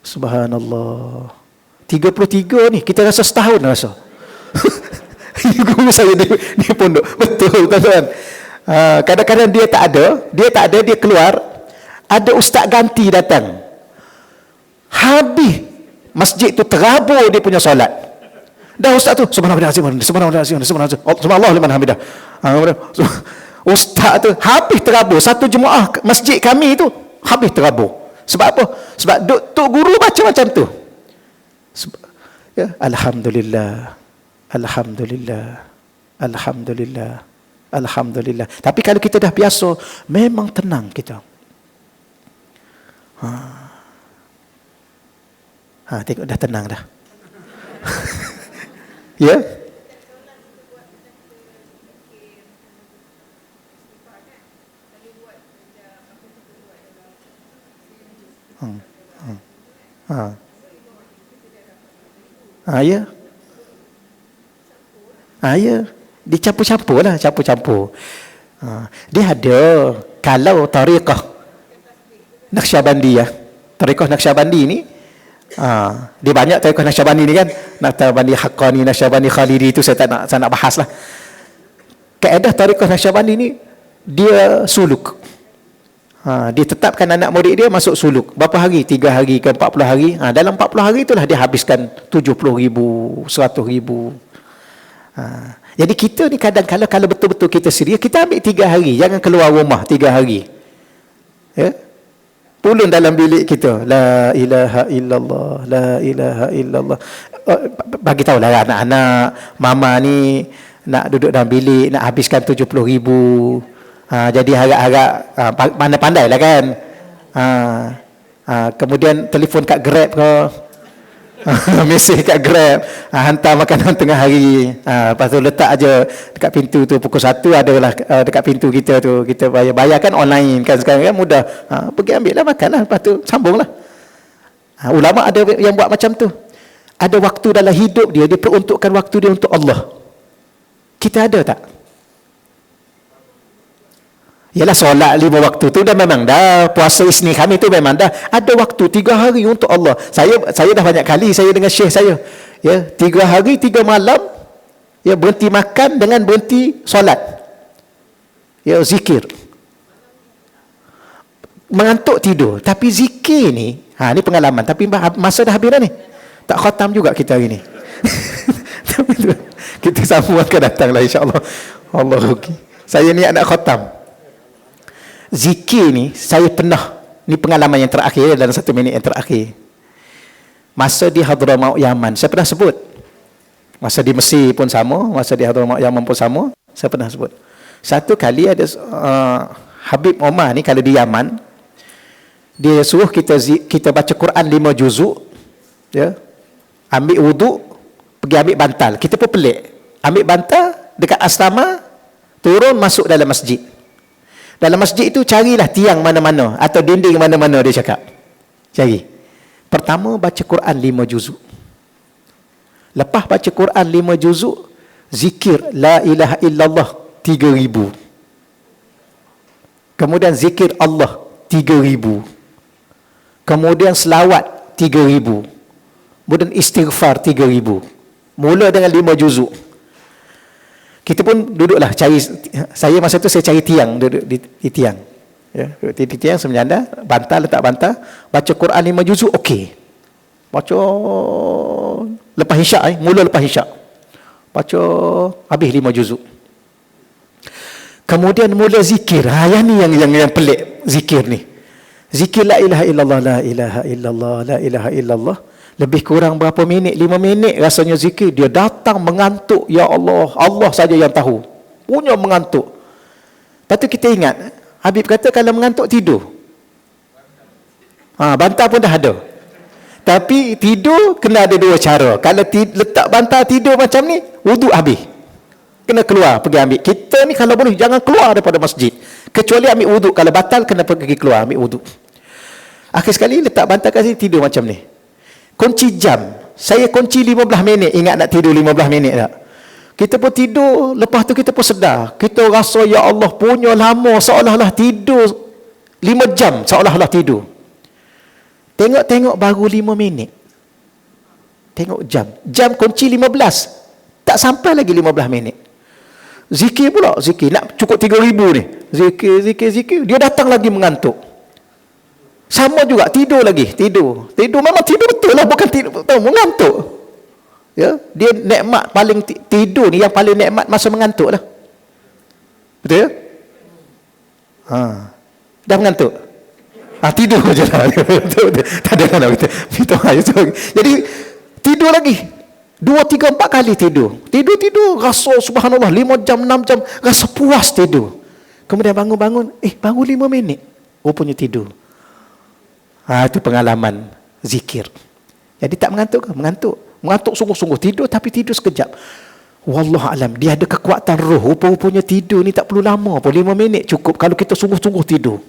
Subhanallah. 33 ni kita rasa setahun rasa. Guru saya di pondok. Betul tuan-tuan. Kadang-kadang dia tak ada, dia keluar, ada ustaz ganti datang. Habis masjid tu terabur dia punya solat. Dah ustaz tu subhanallah subhanallah liman hamidah. Ustaz tu habis terabur. Satu jemaah masjid kami tu habis terabur. Sebab apa? Sebab tok guru baca macam tu. Ya, alhamdulillah. Alhamdulillah. Alhamdulillah. Alhamdulillah. Tapi kalau kita dah biasa, memang tenang kita. Tengok dah tenang dah. Ya? Ya. Ya. Dicampur-campur lah, campur-campur. Dia ada, kalau tariqah Naqsyabandiyah, tariqah Naqsyabandi ni, dia banyak tariqah Naqsyabandi ni kan, Naqsyabandi Haqqani, Naqsyabandi Khalidi, itu saya nak bahas lah. Kaedah tariqah Naqsyabandi ni, dia suluk. Dia tetapkan anak murid dia masuk suluk. Berapa hari? 3 hari ke 40 hari. Dalam 40 hari itulah dia habiskan 70,000, 100,000. Jadi kita ni kadang-kadang kalau betul-betul kita serius, kita ambil 3 hari. Jangan keluar rumah 3 hari. Ya? Pulun dalam bilik kita. La ilaha illallah. La ilaha illallah. Bagi tahulah anak-anak, mama ni nak duduk dalam bilik, nak habiskan 70,000. Jadi harap-harap pandai-pandai lah kan. Kemudian telefon kat Grab ke, mesej kat Grab, hantar makanan tengah hari, lepas tu letak aja dekat pintu tu, pukul 1 adalah dekat pintu kita tu, kita bayar kan online kan sekarang kan, mudah. Pergi ambil lah makan lah, lepas tu sambung lah. Ulama ada yang buat macam tu. Ada waktu dalam hidup dia peruntukkan waktu dia untuk Allah. Kita ada tak? Yalah, solat 5 waktu tu dah memang dah, puasa Isnin kami tu memang dah ada waktu 3 hari untuk Allah. Saya dah banyak kali saya dengan syekh saya, ya, 3 hari 3 malam, ya, berhenti makan dengan berhenti solat, ya, zikir, mengantuk tidur, tapi zikir ni, ni pengalaman, tapi masa dah habis dah ni, tak khatam juga kita hari ni. Kita sambung akan datang lah insyaAllah. Allah rugi. Saya ni anak khatam. Zikir ni, saya pernah, ni pengalaman yang terakhir, dalam 1 minit yang terakhir. Masa di Hadramaut Yaman, saya pernah sebut. Masa di Mesir pun sama, masa di Hadramaut Yaman pun sama, saya pernah sebut. Satu kali ada Habib Omar ni, kalau di Yaman, dia suruh kita baca Quran 5 juzuk, ya, ambil wuduk, pergi ambil bantal. Kita pun pelik. Ambil bantal dekat asrama, turun masuk dalam masjid. Dalam masjid itu carilah tiang mana-mana atau dinding mana-mana, dia cakap. Cari. Pertama baca Quran 5 juzuk. Lepas baca Quran 5 juzuk, zikir la ilaha illallah 3,000. Kemudian zikir Allah 3,000. Kemudian selawat 3,000. Kemudian istighfar 3,000. Mula dengan 5 juzuk. Kita pun duduklah cari, saya masa tu saya cari tiang, duduk di tiang. Ya, duduk di tiang semenyanda, bantal, letak bantal, baca Quran 5 juzuk, okey. Baca lepas isyak, mula lepas isyak. Baca habis 5 juzuk. Kemudian mula zikir. Yang pelik zikir ni. Zikir la ilaha illallah, la ilaha illallah, la ilaha illallah. Lebih kurang berapa minit? 5 minit rasanya zikir. Dia datang mengantuk. Ya Allah, Allah saja yang tahu. Punya mengantuk. Lepas tu kita ingat, Habib kata kalau mengantuk tidur. Bantal pun dah ada. Tapi tidur kena ada 2 cara. Kalau letak bantal tidur macam ni, wuduk habis. Kena keluar pergi ambil. Kita ni kalau boleh jangan keluar daripada masjid. Kecuali ambil wuduk. Kalau batal kena pergi keluar ambil wuduk. Akhir sekali letak bantal kat sini tidur macam ni. Kunci jam. Saya kunci 15 minit. Ingat nak tidur 15 minit tak? Kita pun tidur. Lepas tu kita pun sedar. Kita rasa ya Allah punya lama. Seolah-olah tidur 5 jam. Seolah-olah tidur. Tengok-tengok baru 5 minit. Tengok jam. Jam kunci 15. Tak sampai lagi 15 minit. Zikir pula. Zikir. Nak cukup 3,000 ni. Zikir. Dia datang lagi mengantuk. Sama juga. Tidur lagi. Tidur memang tidur betul lah. Bukan tidur betul. Mengantuk. Ya, dia nikmat paling tidur ni yang paling nikmat masa mengantuk lah. Betul ya? Dah mengantuk? Tidur je lah. Betul. Tak ada kan kita. Jadi tidur lagi 2, 3, 4 kali tidur. Rasa subhanallah 5 jam, 6 jam. Rasa puas tidur. Kemudian bangun. Baru 5 minit. Rupanya tidur. Itu pengalaman zikir. Jadi tak mengantuk ke? Mengantuk sungguh-sungguh. Tidur tapi tidur sekejap. Wallah alam. Dia ada kekuatan roh. Rupa-rupanya tidur ni tak perlu lama pun. 5 minit cukup kalau kita sungguh-sungguh tidur.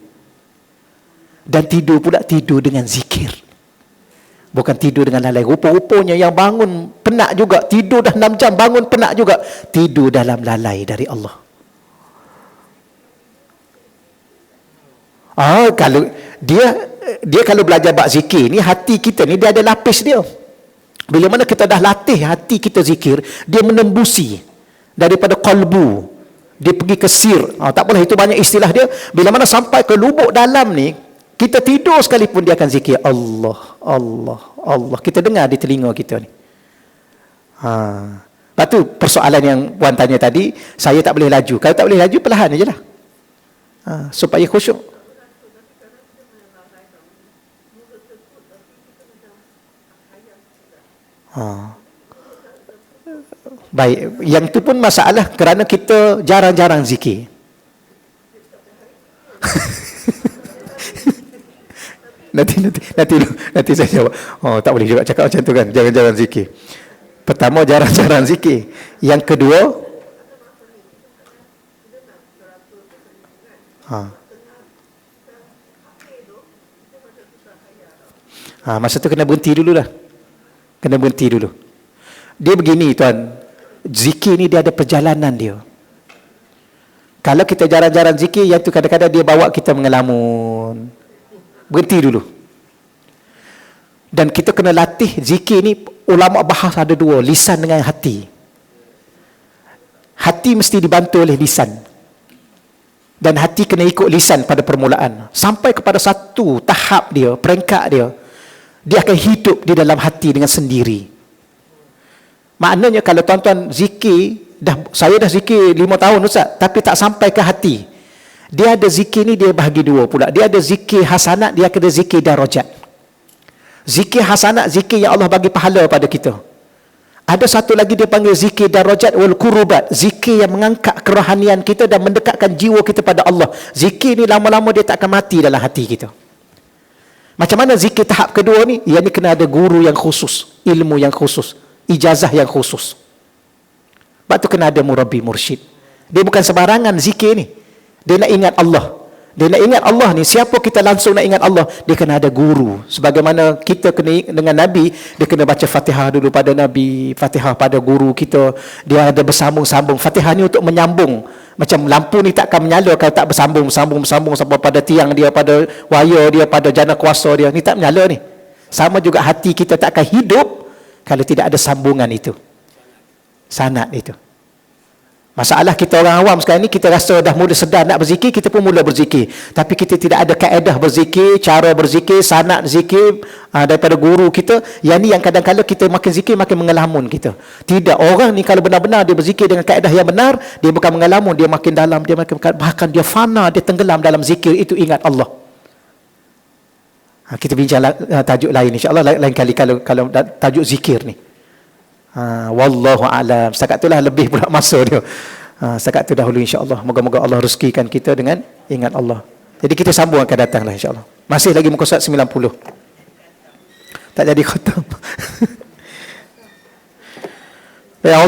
Dan tidur pula tidur dengan zikir. Bukan tidur dengan lalai. Rupa-rupanya yang bangun penat juga. Tidur dah 6 jam. Bangun penat juga. Tidur dalam lalai dari Allah. Kalau dia kalau belajar bab zikir ni, hati kita ni dia ada lapis dia. Bila mana kita dah latih hati kita zikir, dia menembusi daripada qalbu, dia pergi ke sir. Tak boleh, itu banyak istilah dia. Bila mana sampai ke lubuk dalam ni, kita tidur sekalipun dia akan zikir Allah, Allah, Allah. Kita dengar di telinga kita ni. Lepas tu persoalan yang puan tanya tadi, saya tak boleh laju. Kalau tak boleh laju, perlahan je lah. Supaya khusyuk. Baik, yang tu pun masalah kerana kita jarang-jarang zikir. nanti saya jawab. Tak boleh juga cakap macam tu kan. Jarang-jarang zikir. Pertama, jarang-jarang zikir. Yang kedua, masa tu kena berhenti dulu lah. Dia begini tuan, zikir ni dia ada perjalanan dia. Kalau kita jarang-jarang zikir, yang tu kadang-kadang dia bawa kita mengelamun. Berhenti dulu. Dan kita kena latih zikir ni. Ulama bahas ada 2, lisan dengan hati. Hati mesti dibantu oleh lisan. Dan hati kena ikut lisan pada permulaan. Sampai kepada satu tahap dia, peringkat dia, dia akan hidup di dalam hati dengan sendiri. Maknanya kalau tuan-tuan zikir, saya dah zikir 5 tahun Ustaz, tapi tak sampai ke hati. Dia ada zikir ni, dia bahagi 2 pula. Dia ada zikir hasanat, dia ada zikir darajat. Zikir hasanat, zikir yang Allah bagi pahala pada kita. Ada satu lagi dia panggil zikir darajat wal kurubat, zikir yang mengangkat kerohanian kita dan mendekatkan jiwa kita pada Allah. Zikir ni lama-lama dia tak akan mati dalam hati kita. Macam mana zikir tahap kedua ni? Ia ni kena ada guru yang khusus, ilmu yang khusus, ijazah yang khusus. Sebab tu kena ada murabbi mursyid. Dia bukan sembarangan zikir ni. Dia nak ingat Allah. Dia nak ingat Allah ni, siapa kita langsung nak ingat Allah, dia kena ada guru. Sebagaimana kita kena dengan Nabi, dia kena baca Fatihah dulu pada Nabi, Fatihah pada guru kita. Dia ada bersambung-sambung. Fatihah ni untuk menyambung. Macam lampu ni tak akan menyala kalau tak bersambung sampai pada tiang dia, pada wayar dia, pada jana kuasa dia. Ni tak menyala ni. Sama juga hati kita tak akan hidup kalau tidak ada sambungan itu. Sanad itu. Masalah kita orang awam sekarang ni, kita rasa dah mula sedar nak berzikir, kita pun mula berzikir. Tapi kita tidak ada kaedah berzikir, cara berzikir, sanad zikir daripada guru kita. Yang ni yang kadang-kadang kita makin zikir, makin mengelamun kita. Tidak, orang ni kalau benar-benar dia berzikir dengan kaedah yang benar, dia bukan mengelamun, dia makin dalam, dia makin, bahkan dia fana, dia tenggelam dalam zikir itu, ingat Allah. Kita bincang tajuk lain insya-Allah lain kali kalau tajuk zikir ni. Wallahu a'lam. Setakat itulah lebih pula masa dia. Setakat itu dahulu insya-Allah. Moga-moga Allah rezekikan kita dengan ingat Allah. Jadi kita sambung akan datanglah insya-Allah. Masih lagi muka surat 90. Tak jadi khatam. Ya,